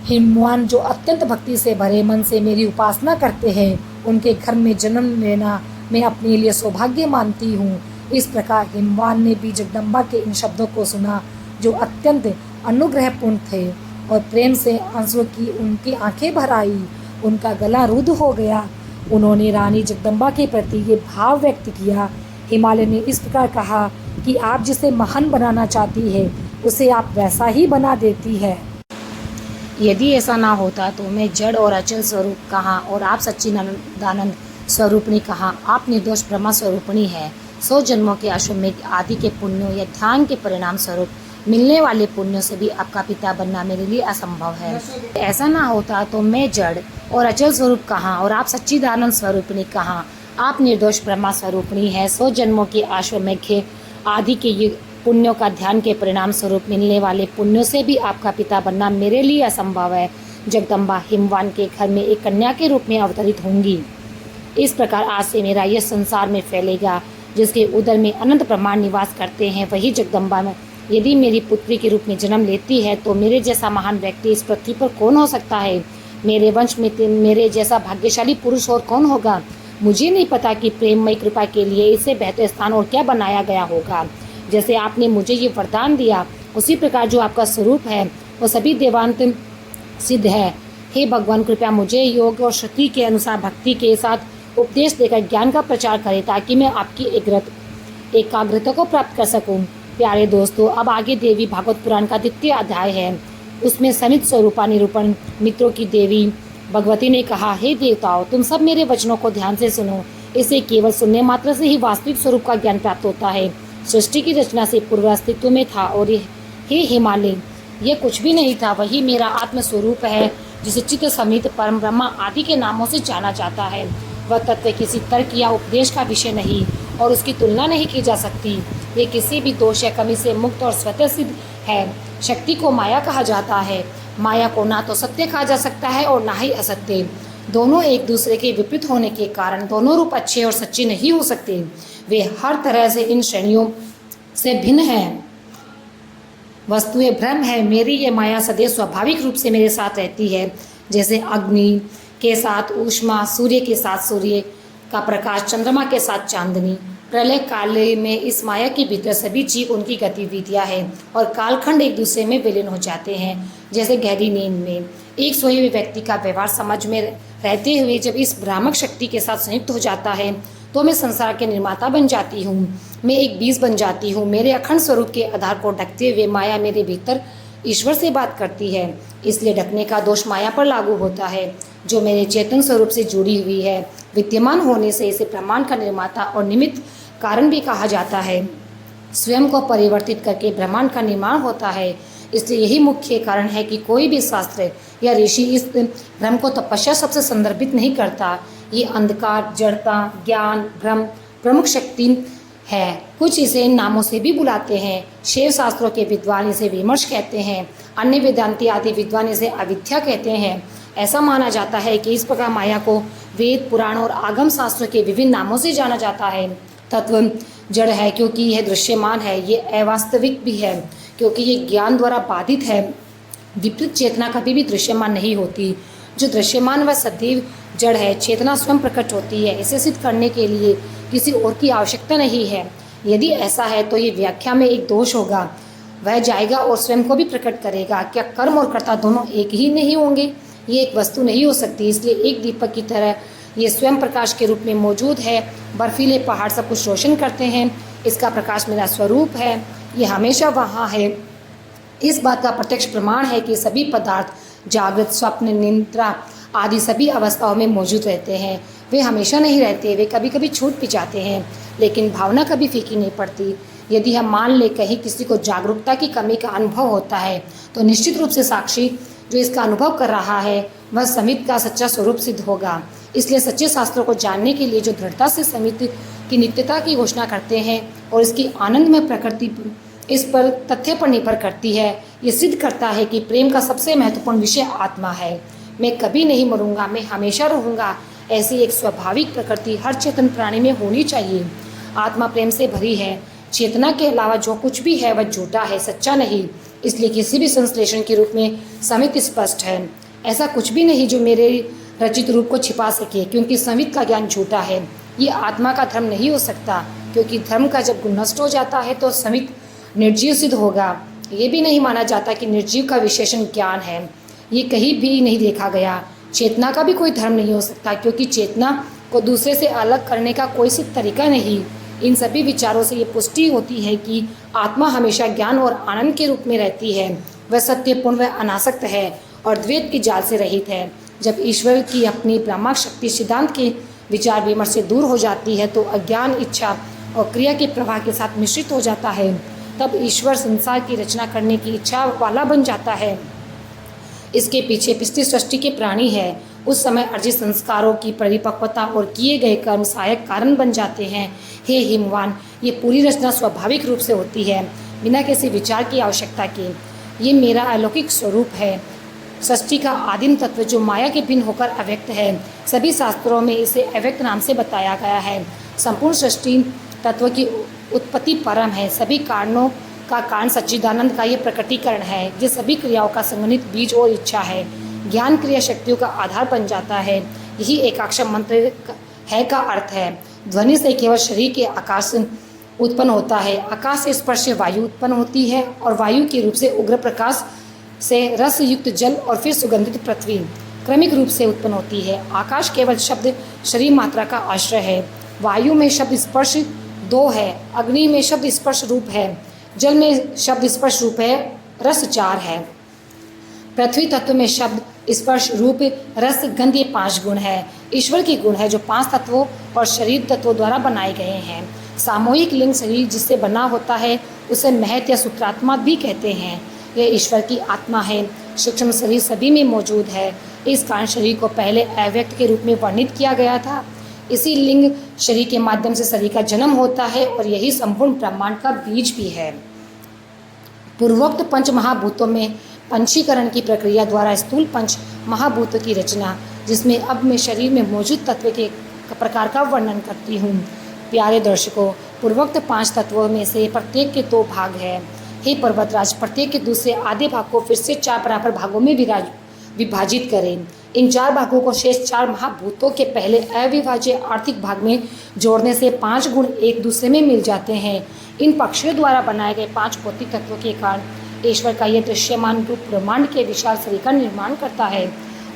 हिमवान, जो अत्यंत भक्ति से भरे मन से मेरी उपासना करते हैं, उनके घर में जन्म लेना मैं अपने लिए सौभाग्य मानती हूँ। इस प्रकार हिमवान ने भी जगदम्बा के इन शब्दों को सुना, जो अत्यंत अनुग्रहपूर्ण थे, और प्रेम से आंसुओं की उनकी आंखें भर आई। उनका गला रुद्ध हो गया। उन्होंने रानी जगदम्बा के प्रति ये भाव व्यक्त किया। हिमालय ने इस प्रकार कहा कि आप जिसे महान बनाना चाहती है उसे आप वैसा ही बना देती है। यदि ऐसा ना होता तो मैं जड़ और अचल स्वरूप कहाँ और आप सच्चिदानंद स्वरूपणी कहाँ। आप निर्दोष ब्रह्मा स्वरूपणी है। 100 जन्मों के अश्वमेध आदि के पुण्यों या ध्यान के परिणाम स्वरूप मिलने वाले पुण्यों से भी आपका पिता बनना मेरे लिए असंभव है। ऐसा ना होता तो मैं जड़ और अचल स्वरूप कहाँ और आप सच्चिदानंद स्वरूपणी कहाँ। आप निर्दोष ब्रह्मा स्वरूपणी है। 100 जन्मों के अश्वमेध आदि के पुण्यों का ध्यान के परिणाम स्वरूप मिलने वाले पुण्यों से भी आपका पिता बनना मेरे लिए असंभव है। जगदम्बा हिमवान के घर में एक कन्या के रूप में अवतरित होंगी। इस प्रकार आज से मेरा यह संसार में फैलेगा। जिसके उदर में अनंत ब्रह्मांड निवास करते हैं, वही जगदम्बा में यदि मेरी पुत्री के रूप में जन्म लेती है तो मेरे जैसा महान व्यक्ति इस पृथ्वी पर कौन हो सकता है। मेरे वंश में मेरे जैसा भाग्यशाली पुरुष और कौन होगा। मुझे नहीं पता कि प्रेममयी कृपा के लिए इससे बेहतर स्थान और क्या बनाया गया होगा। जैसे आपने मुझे ये वरदान दिया, उसी प्रकार जो आपका स्वरूप है वो सभी देवांत सिद्ध है। हे भगवान, कृपया मुझे योग और श्रुति के अनुसार भक्ति के साथ उपदेश देकर ज्ञान का प्रचार करें, ताकि मैं आपकी एकाग्रता को प्राप्त कर सकूं। प्यारे दोस्तों, अब आगे देवी भागवत पुराण का 2वां अध्याय है। उसमें समित स्वरूपा निरूपण मित्रों की देवी भगवती ने कहा, हे देवताओं, तुम सब मेरे वचनों को ध्यान से सुनो। इसे केवल सुनने मात्र से ही वास्तविक स्वरूप का ज्ञान प्राप्त होता है। सृष्टि की रचना से पूर्व अस्तित्व में था और हे हिमालय, यह कुछ भी नहीं था, वही मेरा आत्म स्वरूप है जिसे चित्त समित परम ब्रह्मा आदि के नामों से जाना जाता है। वह तत्व किसी तर्क या उपदेश का विषय नहीं और उसकी तुलना नहीं की जा सकती। ये किसी भी दोष या कमी से मुक्त और स्वतः सिद्ध है। शक्ति को माया कहा जाता है। माया को ना तो सत्य कहा जा सकता है और ना ही असत्य। दोनों एक दूसरे के विपरीत होने के कारण दोनों रूप अच्छे और सच्चे नहीं हो सकते। वे हर तरह से इन श्रेणियों से भिन्न हैं। वस्तुएं भ्रम है। मेरी ये माया सदैव स्वाभाविक रूप से मेरे साथ रहती है, जैसे अग्नि के साथ ऊष्मा, सूर्य के साथ सूर्य का प्रकाश, चंद्रमा के साथ चांदनी। प्रलय काल में इस माया के भीतर सभी जीव उनकी गतिविधियां हैं और कालखंड एक दूसरे में विलीन हो जाते हैं, जैसे गहरी नींद में। एक सोए हुए व्यक्ति का व्यवहार समझ में रहते हुए जब इस भ्रामक शक्ति के साथ संयुक्त हो जाता है तो मैं संसार के निर्माता बन जाती हूँ। मैं एक बीज बन जाती हूँ। मेरे अखंड स्वरूप के आधार को ढकते हुए माया मेरे भीतर ईश्वर से बात करती है। इसलिए ढकने का दोष माया पर लागू होता है, जो मेरे चेतन स्वरूप से जुड़ी हुई है। विद्यमान होने से इसे ब्रह्मांड का निर्माता और निमित्त कारण भी कहा जाता है। स्वयं को परिवर्तित करके ब्रह्मांड का निर्माण होता है। इसलिए यही मुख्य कारण है कि कोई भी शास्त्र या ऋषि इस भ्रम को तपस्या सबसे संदर्भित नहीं करता। ये अंधकार, जड़ता, ज्ञान, भ्रम प्रमुख शक्ति है। कुछ इसे इन नामों से भी बुलाते हैं। शैव शास्त्रों के विद्वान इसे विमर्श कहते हैं। अन्य वेदांती आदि विद्वान इसे अविद्या कहते हैं। ऐसा माना जाता है कि इस प्रकार माया को वेद, पुराण और आगम शास्त्रों के विभिन्न नामों से जाना जाता है। तत्व जड़ है क्योंकि यह दृश्यमान है। ये अवास्तविक भी है क्योंकि ये ज्ञान द्वारा बाधित है। विपरीत चेतना कभी भी दृश्यमान नहीं होती। जो दृश्यमान वह सदैव जड़ है। चेतना स्वयं प्रकट होती है। इसे सिद्ध करने के लिए किसी और की आवश्यकता नहीं है। यदि ऐसा है तो ये व्याख्या में एक दोष होगा। वह जाएगा और स्वयं को भी प्रकट करेगा। क्या कर्म और कर्ता दोनों एक ही नहीं होंगे? ये एक वस्तु नहीं हो सकती। इसलिए एक दीपक की तरह ये स्वयं प्रकाश के रूप में मौजूद है। बर्फीले पहाड़ सब कुछ रोशन करते हैं। इसका प्रकाश मेरा स्वरूप है। ये हमेशा वहाँ है। इस बात का प्रत्यक्ष प्रमाण है कि सभी पदार्थ जागृत, स्वप्न, निद्रा आदि सभी अवस्थाओं में मौजूद रहते हैं। वे हमेशा नहीं रहते। वे कभी कभी छूट भी जाते हैं, लेकिन भावना कभी फीकी नहीं पड़ती। यदि हम मान लें कहीं किसी को जागरूकता की कमी का अनुभव होता है तो निश्चित रूप से साक्षी जो इसका अनुभव कर रहा है वह समित का सच्चा स्वरूप सिद्ध होगा। इसलिए सच्चे शास्त्रों को जानने के लिए जो दृढ़ता से समित की नित्यता की घोषणा करते हैं और इसकी आनंदमय प्रकृति इस पर तथ्य पर निर्भर करती है, ये सिद्ध करता है कि प्रेम का सबसे महत्वपूर्ण विषय आत्मा है। मैं कभी नहीं मरूंगा, मैं हमेशा रहूंगा। ऐसी एक स्वाभाविक प्रकृति हर चेतन प्राणी में होनी चाहिए। आत्मा प्रेम से भरी है। चेतना के अलावा जो कुछ भी है वह झूठा है, सच्चा नहीं। इसलिए किसी भी संश्लेषण के रूप में समित स्पष्ट है। ऐसा कुछ भी नहीं जो मेरे रचित रूप को छिपा सके, क्योंकि समित का ज्ञान झूठा है। ये आत्मा का धर्म नहीं हो सकता, क्योंकि धर्म का जब गुण नष्ट हो जाता है तो समित निर्जीव सिद्ध होगा। ये भी नहीं माना जाता कि निर्जीव का विशेषण ज्ञान है। ये कहीं भी नहीं देखा गया। चेतना का भी कोई धर्म नहीं हो सकता, क्योंकि चेतना को दूसरे से अलग करने का कोई सिद्ध तरीका नहीं। इन सभी विचारों से ये पुष्टि होती है कि आत्मा हमेशा ज्ञान और आनंद के रूप में रहती है। वह सत्यपूर्ण, वह अनासक्त है और द्वैत की जाल से रहित है। जब ईश्वर की अपनी ब्रह्मांड शक्ति सिद्धांत के विचार विमर्श से दूर हो जाती है तो अज्ञान, इच्छा और क्रिया के प्रवाह के साथ मिश्रित हो जाता है। तब ईश्वर संसार की रचना करने की इच्छा वाला बन जाता है। इसके पीछे पिछली सृष्टि के प्राणी है। उस समय अर्जित संस्कारों की परिपक्वता और किए गए कर्म सहायक कारण बन जाते हैं। हे हिमवान, ये पूरी रचना स्वाभाविक रूप से होती है, बिना किसी विचार की आवश्यकता के। ये मेरा अलौकिक स्वरूप है, सृष्टि का आदिम तत्व जो माया के भिन्न होकर अव्यक्त है। सभी शास्त्रों में इसे अव्यक्त नाम से बताया गया है। संपूर्ण सृष्टि तत्व की उत्पत्ति परम है। सभी कारणों का कारण सच्चिदानंद का ये प्रकटीकरण है। ये सभी क्रियाओं का संगठित बीज और इच्छा है। ज्ञान क्रिया शक्तियों का आधार बन जाता है। यही एकाक्षर मंत्र है का अर्थ है। ध्वनि से केवल शरीर के आकाश उत्पन्न होता है। आकाश से स्पर्श से वायु उत्पन्न होती है और वायु के रूप से उग्र प्रकाश से रस युक्त जल और फिर सुगंधित पृथ्वी क्रमिक रूप से उत्पन्न होती है। आकाश केवल शब्द शरीर मात्रा का आश्रय है। वायु में शब्द स्पर्श 2 है। अग्नि में शब्द स्पर्श रूप है। जल में शब्द स्पर्श रूप है। रस 4 है। पृथ्वी तत्व में शब्द स्पर्श, रूप, रस, गंध, ये 5 गुण है। ईश्वर के गुण है जो 5 तत्वों और शरीर तत्वों द्वारा बनाए गए हैं। सामूहिक लिंग शरीर जिससे बना होता है उसे महत या सूत्रात्मा भी कहते हैं। यह ईश्वर की आत्मा है। सूक्ष्म शरीर सभी में मौजूद है। इस कारण शरीर को पहले अव्यक्त के रूप में वर्णित किया गया था। इसी लिंग शरीर के माध्यम से शरीर का जन्म होता है और यही संपूर्ण ब्रह्मांड का बीज भी है। पूर्वोक्त पंच महाभूतों में पंचीकरण की प्रक्रिया द्वारा स्थूल पंच महाभूतों की रचना, जिसमें अब मैं शरीर में मौजूद तत्व के प्रकार का वर्णन करती हूँ। प्यारे दर्शकों, पूर्वोक्त 5 तत्वों में से प्रत्येक के 2 भाग हैं। हे पर्वतराज, प्रत्येक के दूसरे आधे भाग को फिर से 4 बराबर भागों में विभाजित करें। इन 4 भागों को शेष 4 महाभूतों के पहले अविभाज्य आर्थिक भाग में जोड़ने से 5 गुण एक दूसरे में मिल जाते हैं। इन पक्षियों द्वारा बनाए गए 5 भौतिक तत्वों के कारण ईश्वर का यह दृश्यमान रूप ब्रह्मांड के विशाल शरीर का निर्माण करता है।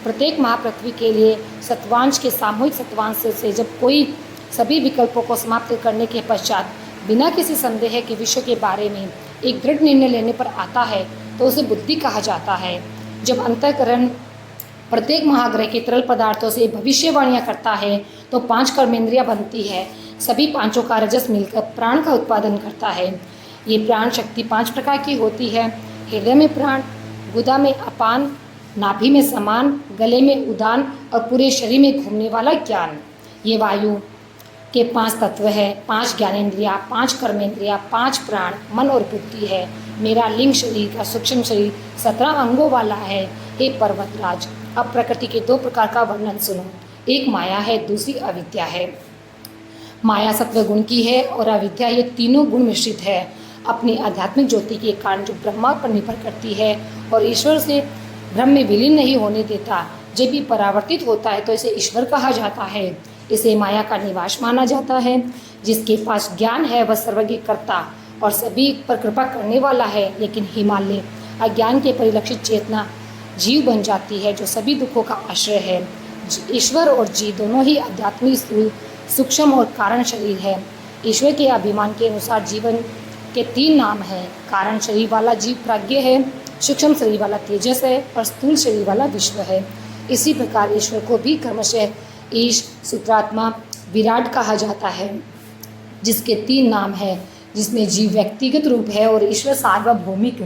प्रत्येक महापृथ्वी के लिए सत्वांश के सामूहिक सत्वांश से जब कोई सभी विकल्पों को समाप्त करने के पश्चात बिना किसी संदेह के विश्व के बारे में एक दृढ़ निर्णय लेने पर आता है तो उसे बुद्धि कहा जाता है। जब अंतःकरण प्रत्येक महाग्रह के तरल पदार्थों से भविष्यवाणियाँ करता है तो 5 कर्मेंद्रियाँ बनती है। सभी 5 का रजस मिलकर प्राण का उत्पादन करता है। ये प्राण शक्ति 5 प्रकार की होती है। हृदय में प्राण, गुदा में अपान, नाभि में समान, गले में उदान और पूरे शरीर में घूमने वाला ज्ञान। ये वायु के 5 तत्व है, 5 ज्ञानेंद्रियाँ, 5 कर्मेंद्रियाँ, 5 प्राण, मन और बुद्धि है। मेरा लिंग शरीर का सूक्ष्म शरीर 17 अंगों वाला है। हे पर्वतराज, अब प्रकृति के 2 प्रकार का वर्णन सुनो। एक माया है, दूसरी अविद्या है। माया सत्व गुण की है और अविद्या ये तीनों गुण मिश्रित है। अपनी आध्यात्मिक ज्योति के कारण जो ब्रह्मा पर निर्भर करती है और ईश्वर से ब्रह्म में विलीन नहीं होने देता, जब भी परावर्तित होता है तो इसे ईश्वर कहा जाता है। इसे माया का निवास माना जाता है। जिसके पास ज्ञान है वह सर्वज्ञ कर्ता और सभी पर कृपा करने वाला है, लेकिन हिमालय अज्ञान के परिलक्षित चेतना जीव बन जाती है जो सभी दुखों का आश्रय है। ईश्वर और जीव दोनों ही आध्यात्मिक स्थूल, सूक्ष्म और कारण शरीर है। ईश्वर के अभिमान के अनुसार जीवन के 3 नाम हैं। कारण शरीर वाला जीव प्राज्ञ है, सूक्ष्म शरीर वाला तेजस है और स्थूल शरीर वाला विश्व है। इसी प्रकार ईश्वर को भी क्रमशः ईश, सूत्रात्मा, विराट कहा जाता है, जिसके 3 नाम हैं, जिसमें जीव व्यक्तिगत रूप है और ईश्वर सार्वभौमिक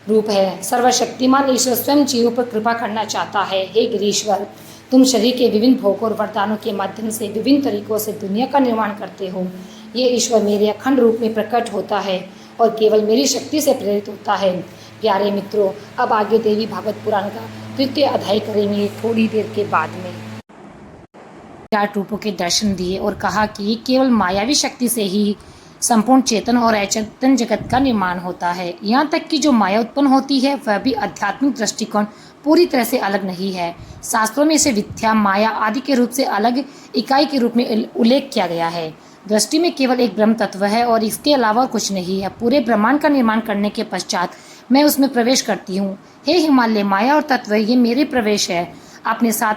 रूप है। सर्वशक्तिमान ईश्वर स्वयं जीवों पर कृपा करना चाहता है। हे गिरीश्वर, तुम शरीर के विभिन्न भोगों और वरदानों के माध्यम से विभिन्न तरीकों से दुनिया का निर्माण करते हो। ये ईश्वर मेरे अखंड रूप में प्रकट होता है और केवल मेरी शक्ति से प्रेरित होता है। प्यारे मित्रों, अब आगे देवी भागवत पुराण का 3य अध्याय करेंगे थोड़ी देर के बाद में। 4 रूपों के दर्शन दिए और कहा कि केवल मायावी शक्ति से ही संपूर्ण चेतन और अचेतन जगत का निर्माण होता है। यहाँ तक कि जो माया उत्पन्न होती है वह भी आध्यात्मिक दृष्टिकोण पूरी तरह से अलग नहीं है। शास्त्रों में इसे विद्या, माया आदि के रूप से अलग इकाई के रूप में उल्लेख किया गया है। दृष्टि में केवल एक ब्रह्म तत्व है और इसके अलावा कुछ नहीं है। पूरे ब्रह्मांड का निर्माण करने के पश्चात मैं उसमें प्रवेश करती हूँ। हे हिमालय, माया और तत्व ये मेरे प्रवेश है। अपने साथ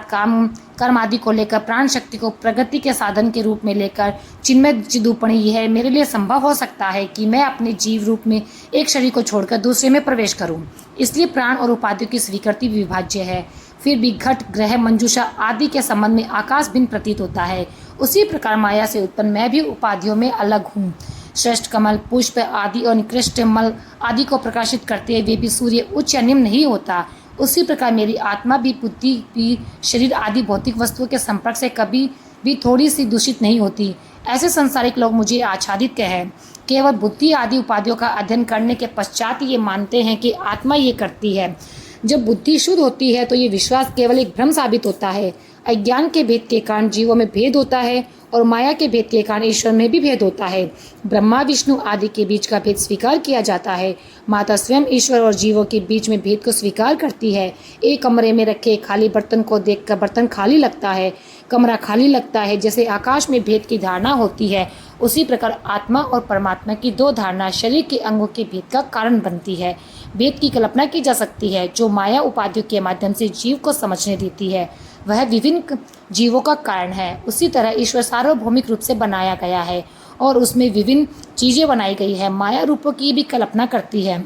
कर्म आदि को लेकर प्राण शक्ति को प्रगति के साधन के रूप में लेकर चिन्मय चिदूपणी यह मेरे लिए संभव हो सकता है कि मैं अपने जीव रूप में एक शरीर को छोड़कर दूसरे में प्रवेश करूं। इसलिए प्राण और उपाधियों की स्वीकृति विभाज्य है। फिर भी घट, ग्रह, मंजूषा आदि के संबंध में आकाश भिन्न प्रतीत होता है। उसी प्रकार माया से उत्पन्न मैं भी उपाधियों में अलग हूँ। श्रेष्ठ कमल, पुष्प आदि और निकृष्ट मल आदि को प्रकाशित करते हुए भी सूर्य उच्च या निम्न नहीं होता। उसी प्रकार मेरी आत्मा भी, बुद्धि भी शरीर आदि भौतिक वस्तुओं के संपर्क से कभी भी थोड़ी सी दूषित नहीं होती। ऐसे संसारिक लोग मुझे आच्छादित कहें केवल बुद्धि आदि उपाधियों का अध्ययन करने के पश्चात ये मानते हैं कि आत्मा ये करती है। जब बुद्धि शुद्ध होती है तो ये विश्वास केवल एक भ्रम साबित होता है। अज्ञान के भेद के कारण जीवों में भेद होता है और माया के भेद के कारण ईश्वर में भी भेद होता है। ब्रह्मा, विष्णु आदि के बीच का भेद स्वीकार किया जाता है। माता स्वयं ईश्वर और जीवों के बीच में भेद को स्वीकार करती है। एक कमरे में रखे खाली बर्तन को देखकर बर्तन खाली लगता है, कमरा खाली लगता है। जैसे आकाश में भेद की धारणा होती है, उसी प्रकार आत्मा और परमात्मा की 2 धारणा शरीर के अंगों के भेद का कारण बनती है। भेद की कल्पना की जा सकती है जो माया उपाधियों के माध्यम से जीव को समझने देती है। वह विभिन्न जीवों का कारण है। उसी तरह ईश्वर सार्वभौमिक रूप से बनाया गया है और उसमें विभिन्न चीज़ें बनाई गई है। माया रूपों की भी कल्पना करती है।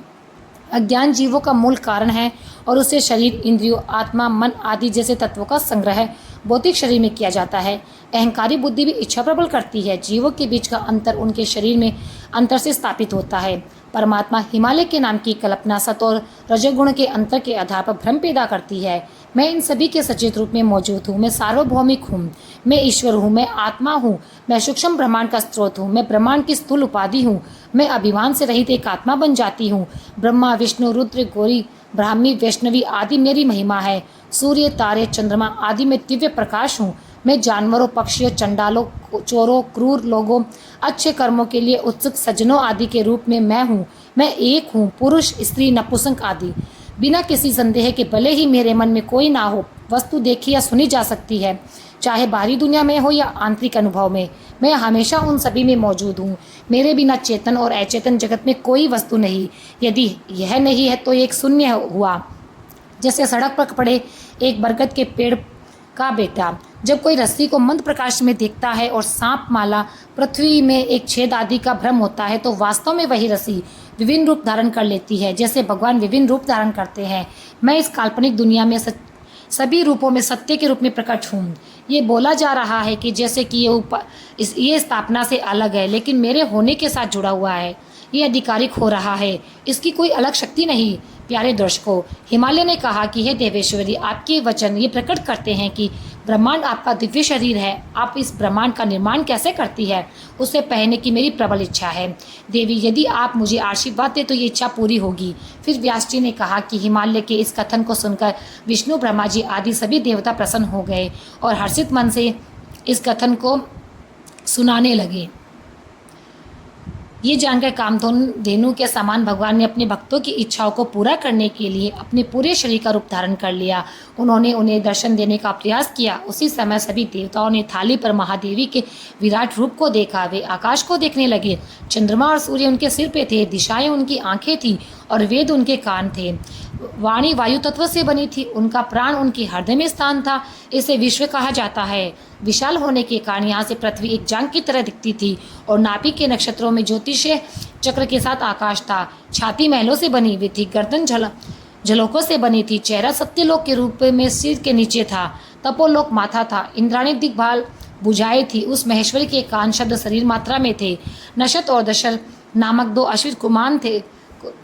अज्ञान जीवों का मूल कारण है और उससे शरीर, इंद्रियों, आत्मा, मन आदि जैसे तत्वों का संग्रह भौतिक शरीर में किया जाता है। अहंकारी बुद्धि भी इच्छा प्रबल करती है। जीवों के बीच का अंतर उनके शरीर में अंतर से स्थापित होता है। परमात्मा हिमालय के नाम की कल्पना सत और रजोगुण के अंतर के आधार पर भ्रम पैदा करती है। मैं इन सभी के सचेत रूप में मौजूद हूँ। मैं सार्वभौमिक हूँ। मैं ईश्वर हूँ। मैं आत्मा हूँ। मैं सूक्ष्म ब्रह्मांड का स्रोत हूँ। मैं ब्रह्मांड की स्थूल उपाधि हूँ। मैं अभिमान से रहित एक आत्मा बन जाती हूँ। ब्रह्मा, विष्णु, रुद्र, गौरी, ब्राह्मी, वैष्णवी आदि मेरी महिमा है। सूर्य, तारे, चंद्रमा आदि में दिव्य प्रकाश हूँ। मैं जानवरों, पक्षियों, चंडालों, चोरों, क्रूर लोगों, अच्छे कर्मों के लिए उत्सुक सज्जनों आदि के रूप में मैं हूँ। मैं एक हूँ, पुरुष, स्त्री, नपुंसक आदि। बिना किसी संदेह के भले ही मेरे मन में कोई ना हो, वस्तु देखी या सुनी जा सकती है, चाहे बाहरी दुनिया में हो या आंतरिक अनुभव में। मैं हमेशा उन सभी में मौजूद हूँ। मेरे बिना चेतन और अचेतन जगत में कोई वस्तु नहीं। यदि यह नहीं है तो एक शून्य हुआ। जैसे सड़क पर पड़े एक बरगद के पेड़ का बेटा जब कोई रस्सी को मंद प्रकाश में देखता है और सांप, माला, पृथ्वी में एक छेद आदि का भ्रम होता है, तो वास्तव में वही रस्सी विभिन्न रूप धारण कर लेती है, जैसे भगवान विभिन्न रूप धारण करते हैं। मैं इस काल्पनिक दुनिया में सभी रूपों में सत्य के रूप में प्रकट हूँ। ये बोला जा रहा है कि जैसे कि ये स्थापना से अलग है, लेकिन मेरे होने के साथ जुड़ा हुआ है। ये आधिकारिक हो रहा है, इसकी कोई अलग शक्ति नहीं। प्यारे दर्शकों, हिमालय ने कहा कि हे देवेश्वरी, आपके वचन ये प्रकट करते हैं कि ब्रह्मांड आपका दिव्य शरीर है। आप इस ब्रह्मांड का निर्माण कैसे करती है, उसे पहनने की मेरी प्रबल इच्छा है। देवी, यदि आप मुझे आशीर्वाद दे तो ये इच्छा पूरी होगी। फिर व्यास जी ने कहा कि हिमालय के इस कथन को सुनकर विष्णु, ब्रह्मा जी आदि सभी देवता प्रसन्न हो गए और हर्षित मन से इस कथन को सुनाने लगे। ये जानकर कामधेनु के समान भगवान ने अपने भक्तों की इच्छाओं को पूरा करने के लिए अपने पूरे शरीर का रूप धारण कर लिया। उन्होंने उन्हें दर्शन देने का प्रयास किया। उसी समय सभी देवताओं ने थाली पर महादेवी के विराट रूप को देखा। वे आकाश को देखने लगे। चंद्रमा और सूर्य उनके सिर पे थे, दिशाएं उनकी आंखें थीं और वेद उनके कान थे। वाणी वायु तत्व से बनी थी, उनका प्राण उनके हृदय में स्थान था। इसे विश्व कहा जाता है। विशाल होने के कारण यहाँ से पृथ्वी एक जांग की तरह दिखती थी और नाभि के नक्षत्रों में ज्योतिषीय चक्र के साथ आकाश था। छाती महलों से बनी हुई थी, गर्दन झलोकों से बनी थी। चेहरा सत्यलोक के रूप में सिर के नीचे था। तपोलोक माथा था। इंद्राणी दिग्भाल बुझाई थी। उस महेश्वरी के कान शब्द शरीर मात्रा में थे। नशत और दशल नामक दो अश्वित कुमान थे।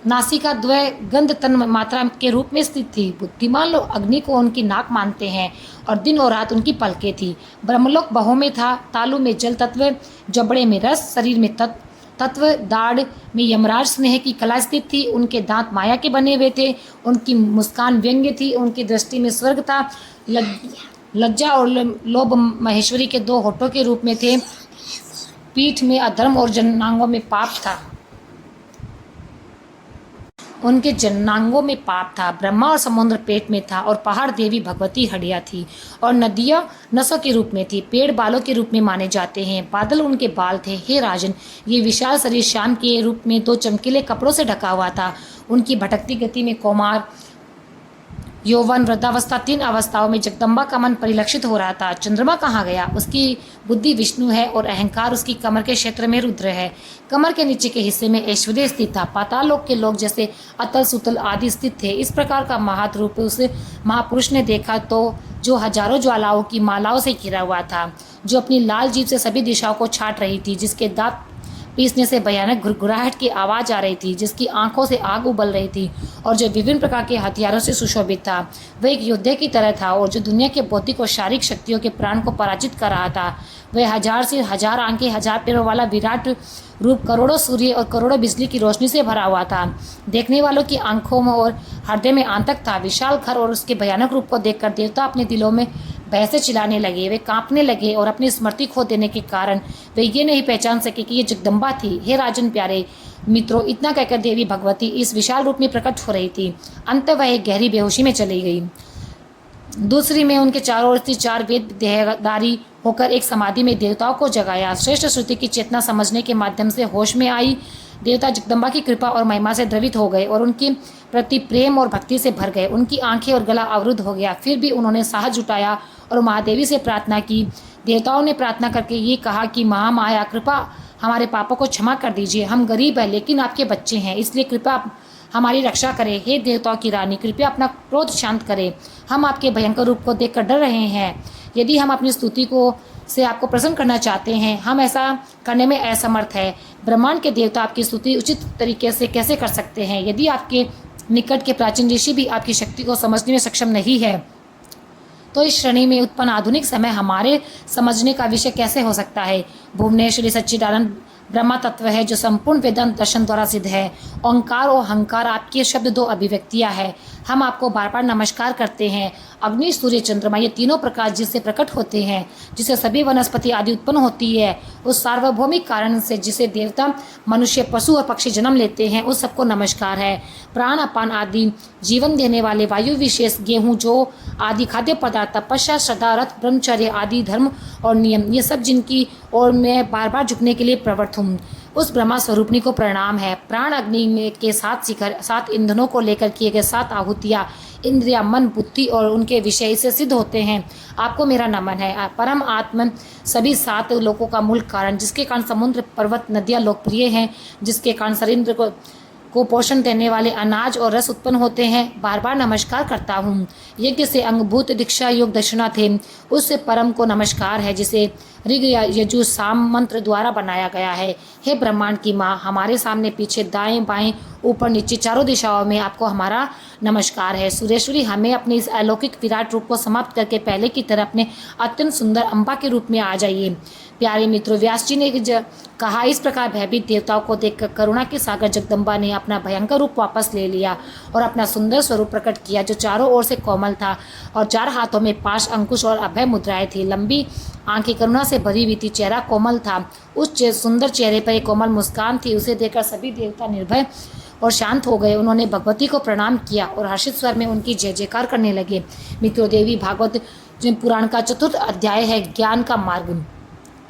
नासिका द्वय गंध तन मात्रा के रूप में स्थित थी। बुद्धिमान लोग अग्नि को उनकी नाक मानते हैं और दिन और रात उनकी पलकें थी। ब्रह्मलोक बाहों में था। तालु में जल तत्व, जबड़े में रस, शरीर में तत्व, दाढ़ में यमराज स्नेह की कला स्थित थी। उनके दांत माया के बने हुए थे। उनकी मुस्कान व्यंग्य थी। उनकी दृष्टि में स्वर्ग था। लज्जा और लोभ महेश्वरी के दो होठों के रूप में थे। पीठ में अधर्म और जनांगों में पाप था। उनके जनांगों में पाप था। ब्रह्मा और समुद्र पेट में था और पहाड़ देवी भगवती हड्डियाँ थी और नदियाँ नसों के रूप में थी। पेड़ बालों के रूप में माने जाते हैं। बादल उनके बाल थे। हे राजन, ये विशाल शरीर शाम के रूप में दो चमकीले कपड़ों से ढका हुआ था। उनकी भटकती गति में कौमार, यौवन, वृद्धावस्था, तीन अवस्थाओं में जगदम्बा का मन परिलक्षित हो रहा था। चंद्रमा कहाँ गया? उसकी बुद्धि विष्णु है और अहंकार उसकी कमर के क्षेत्र में रुद्र है। कमर के नीचे के हिस्से में ऐश्वर्य स्थित था। पाताल लोक के लोग जैसे अतल, सुतल आदि स्थित थे। इस प्रकार का महाद्रूप उस महापुरुष ने देखा तो जो हजारों ज्वालाओं की मालाओं से घिरा हुआ था, जो अपनी लाल जीभ से सभी दिशाओं को छाट रही थी, जिसके दांत पीसने से भयानक घुरघुराहट की आवाज़ आ रही थी, जिसकी आंखों से आग उबल रही थी और जो विभिन्न प्रकार के हथियारों से सुशोभित था। वह एक योद्धे की तरह था और जो दुनिया के भौतिक और शारीरिक शक्तियों के प्राण को पराजित कर रहा था। वह 1000 से 1000 आंखें, 1000 पैरों वाला विराट रूप करोड़ों सूर्य और करोड़ों बिजली की रोशनी से भरा हुआ था। देखने वालों की आंखों में और हृदय में आतंक था। विशाल घर और उसके भयानक रूप को देखकर देवता अपने दिलों में भय से चिल्लाने लगे। वे कांपने लगे और अपनी स्मृति खो देने के कारण वे ये नहीं पहचान सके कि ये जगदम्बा थी। हे राजन प्यारे मित्रों, इतना कहकर देवी भगवती इस विशाल रूप में प्रकट हो रही थी। अंत वह एक गहरी बेहोशी में चली गई। दूसरी में उनके चारों ओर स्थित 4 वेद देहधारी होकर एक समाधि में देवताओं को जगाया। श्रेष्ठ श्रुति की चेतना समझने के माध्यम से होश में आई। देवता जगदम्बा की कृपा और महिमा से द्रवित हो गए और उनके प्रति प्रेम और भक्ति से भर गए। उनकी आंखें और गला अवरुद्ध हो गया। फिर भी उन्होंने साहस जुटाया और महादेवी से प्रार्थना की। देवताओं ने प्रार्थना करके ये कहा कि महामाया, कृपा हमारे पापों को क्षमा कर दीजिए। हम गरीब हैं लेकिन आपके बच्चे हैं, इसलिए कृपा हमारी रक्षा करें। हे देवताओं की रानी, कृपया अपना क्रोध शांत करें। हम आपके भयंकर रूप को देखकर डर रहे हैं। यदि हम अपनी स्तुति को से आपको प्रसन्न करना चाहते हैं, हम ऐसा करने में असमर्थ है। ब्रह्मांड के देवता आपकी स्तुति उचित तरीके से कैसे कर सकते हैं? यदि आपके निकट के प्राचीन ऋषि भी आपकी शक्ति को समझने में सक्षम नहीं है, तो इस श्रेणी में उत्पन्न आधुनिक समय हमारे समझने का विषय कैसे हो सकता है? भुवनेश्वरी सच्चिदानंद ब्रह्मा तत्व है जो संपूर्ण वेदांत दर्शन द्वारा सिद्ध है। ओंकार और अहंकार आपके शब्द दो अभिव्यक्तियां हैं। हम आपको बार बार नमस्कार करते हैं। अग्नि, सूर्य, चंद्रमा, ये तीनों प्रकाश जिससे प्रकट होते हैं, जिससे सभी वनस्पति आदि उत्पन्न होती है, उस सार्वभौमिक कारण से जिसे देवता, मनुष्य, पशु और पक्षी जन्म लेते हैं, उस सबको नमस्कार है। प्राण, अपान आदि जीवन देने वाले वायु विशेष, गेहूँ, जौ आदि खाद्य पदार्थ, तपस्या, श्रद्धा, रथ, ब्रह्मचर्य आदि धर्म और नियम, ये सब जिनकी ओर मैं बार बार झुकने के लिए प्रवृत्त हूँ, उस ब्रह्मा स्वरूपनी को प्रणाम है। प्राण अग्नि में के सात शिखर, 7 ईंधनों को लेकर किए गए 7 आहुतियाँ, इंद्रिया, मन, बुद्धि और उनके विषय से सिद्ध होते हैं। आपको मेरा नमन है। परम आत्मन सभी 7 लोकों का मूल कारण, जिसके कारण समुद्र, पर्वत, नदियाँ लोकप्रिय हैं, जिसके कारण शरीर को पोषण देने वाले अनाज और रस उत्पन्न होते हैं, बार बार नमस्कार करता हूँ। यज्ञ से अंगभूत दीक्षा योग दक्षिणा थे, उससे परम को नमस्कार है, जिसे ऋग यजु साम मंत्र द्वारा बनाया गया है। हे ब्रह्मांड की माँ, हमारे सामने, पीछे, दाएं बाएं, ऊपर नीचे, चारों दिशाओं में आपको हमारा नमस्कार है। सुरेश्वरी, हमें अपने इस अलौकिक विराट रूप को समाप्त करके पहले की तरह अपने अत्यंत सुंदर अम्बा के रूप में आ जाइए। प्यारे मित्रों, व्यास जी ने कहा, इस प्रकार भयभीत देवताओं को देखकर करुणा के सागर जगदम्बा ने अपना भयंकर रूप वापस ले लिया और अपना सुंदर स्वरूप प्रकट किया, जो चारों ओर से कोमल था और 4 हाथों में पाश, अंकुश और अभय मुद्राएं थी। लंबी आंखें करुणा से भरी हुई थी, चेहरा कोमल था, उस सुंदर चेहरे पर एक कोमल मुस्कान थी। उसे देखकर सभी देवता निर्भय और शांत हो गए। उन्होंने भगवती को प्रणाम किया और हर्षित स्वर में उनकी जय जयकार करने लगे। मित्रों, देवी भागवत पुराण का 4th अध्याय है, ज्ञान का मार्ग।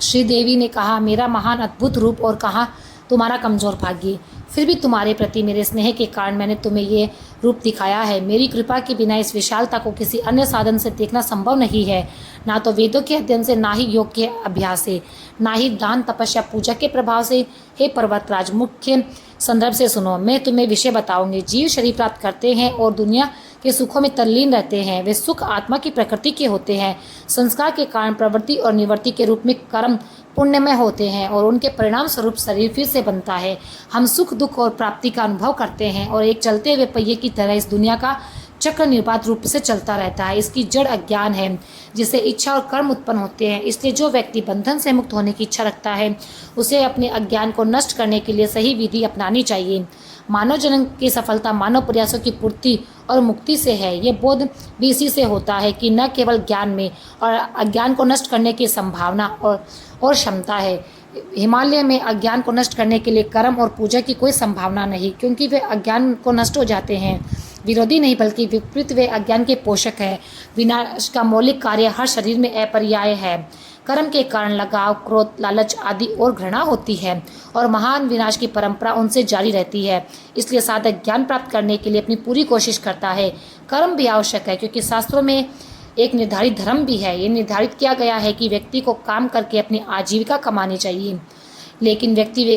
श्री देवी ने कहा, मेरा महान अद्भुत रूप और कहा तुम्हारा कमजोर भाग्य, फिर भी तुम्हारे प्रति मेरे स्नेह के कारण मैंने तुम्हें ये रूप दिखाया है। मेरी कृपा के बिना इस विशालता को किसी अन्य साधन से देखना संभव नहीं है, ना तो वेदों के अध्ययन से, ना ही योग के अभ्यास से, ना ही दान, तपस्या, पूजा के प्रभाव से। हे पर्वतराज, मुख्य संदर्भ से सुनो, मैं तुम्हें विषय बताऊंगी। जीव शरीर प्राप्त करते हैं और दुनिया के सुखों में तल्लीन रहते हैं। वे सुख आत्मा की प्रकृति के होते हैं। संस्कार के कारण प्रवृत्ति और निवृत्ति के रूप में कर्म पुण्यमय होते हैं और उनके परिणाम स्वरूप शरीर फिर से बनता है। हम सुख, दुख और प्राप्ति का अनुभव करते हैं और एक चलते हुए पहिए की तरह इस दुनिया का चक्र निर्बाध रूप से चलता रहता है। इसकी जड़ अज्ञान है, जिससे इच्छा और कर्म उत्पन्न होते हैं। इसलिए जो व्यक्ति बंधन से मुक्त होने की इच्छा रखता है, उसे अपने अज्ञान को नष्ट करने के लिए सही विधि अपनानी चाहिए। मानव जन्म की सफलता मानव प्रयासों की पूर्ति और मुक्ति से है। ये बोध भी इसी से होता है कि न केवल ज्ञान में और अज्ञान को नष्ट करने की संभावना और क्षमता है। हिमालय में अज्ञान को नष्ट करने के लिए कर्म और पूजा की कोई संभावना नहीं, क्योंकि वे अज्ञान को नष्ट हो जाते हैं। विरोधी नहीं बल्कि विपरीत वे अज्ञान के पोषक है। विनाश का मौलिक कार्य हर शरीर में अपरिहार्य है। कर्म के कारण लगाव, क्रोध, लालच आदि और घृणा होती है और महान विनाश की परंपरा उनसे जारी रहती है। इसलिए साधक ज्ञान प्राप्त करने के लिए अपनी पूरी कोशिश करता है। कर्म भी आवश्यक है, क्योंकि शास्त्रों में एक निर्धारित धर्म भी है। ये निर्धारित किया गया है कि व्यक्ति को काम करके अपनी आजीविका कमानी चाहिए, लेकिन व्यक्ति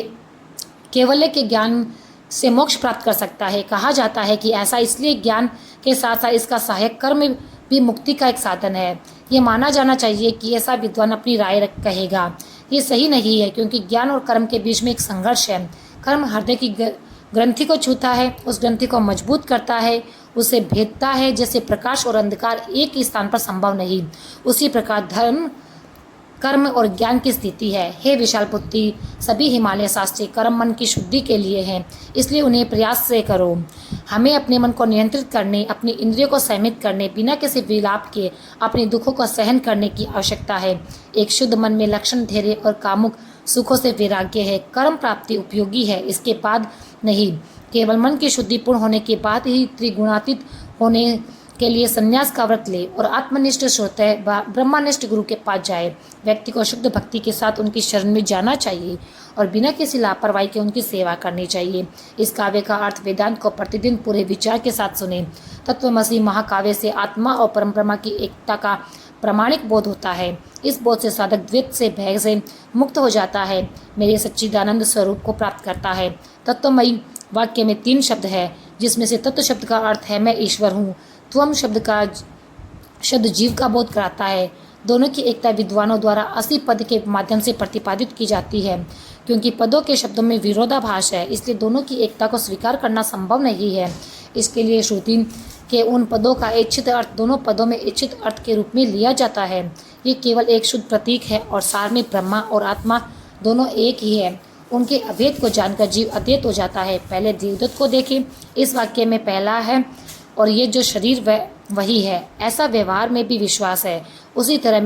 केवल के ज्ञान से मोक्ष प्राप्त कर सकता है। कहा जाता है कि ऐसा इसलिए ज्ञान के साथ साथ इसका सहायक कर्म भी मुक्ति का एक साधन है। ये माना जाना चाहिए कि ऐसा विद्वान अपनी राय कहेगा। ये सही नहीं है, क्योंकि ज्ञान और कर्म के बीच में एक संघर्ष है। कर्म हृदय की ग्रंथि को छूता है, उस ग्रंथि को मजबूत करता है, उसे भेदता है। जैसे प्रकाश और अंधकार एक ही स्थान पर संभव नहीं, उसी प्रकार धर्म, कर्म और ज्ञान की स्थिति है। हे विशाल बुद्धि, सभी हिमालय शास्त्री कर्म मन की शुद्धि के लिए हैं, इसलिए उन्हें प्रयास से करो। हमें अपने मन को नियंत्रित करने, अपनी इंद्रियों को संयमित करने, बिना किसी विलाप के अपने दुखों को सहन करने की आवश्यकता है। एक शुद्ध मन में लक्षण, धैर्य और कामुक सुखों से वैराग्य है। कर्म प्राप्ति उपयोगी है, इसके बाद नहीं। केवल मन की शुद्धि पूर्ण होने के बाद ही त्रिगुणातीत होने के लिए संन्यास का व्रत ले और आत्मनिष्ठ श्रोता ब्रह्मनिष्ठ गुरु के पास जाए। व्यक्ति को शुद्ध भक्ति के साथ उनकी शरण में जाना चाहिए और बिना किसी लापरवाही के उनकी सेवा करनी चाहिए। इस काव्य का अर्थ वेदांत को प्रतिदिन पूरे विचार के साथ सुने। तत्वमसी महाकाव्य से आत्मा और परब्रह्म की एकता का प्रामाणिक बोध होता है। इस बोध से साधक द्वैत से, भय से मुक्त हो जाता है, मेरे सच्चिदानंद स्वरूप को प्राप्त करता है। तत्वमयी वाक्य में 3 शब्द है, जिसमें से तत्व शब्द का अर्थ है मैं ईश्वर हूँ, त्वम शब्द जीव का बोध कराता है। दोनों की एकता विद्वानों द्वारा असली पद के माध्यम से प्रतिपादित की जाती है। क्योंकि पदों के शब्दों में विरोधाभास है, इसलिए दोनों की एकता को स्वीकार करना संभव नहीं है। इसके लिए श्रुति के उन पदों का इच्छित अर्थ दोनों पदों में इच्छित अर्थ के रूप में लिया जाता है। ये केवल एक शुद्ध प्रतीक है और सार में ब्रह्मा और आत्मा दोनों एक ही है। उनके अभेद को जानकर जीव अद्वैत हो जाता है। पहले देवदत्त को देखें, इस वाक्य में पहला है और ये जो शरीर वही है, ऐसा व्यवहार में भी विश्वास है। उसी तरह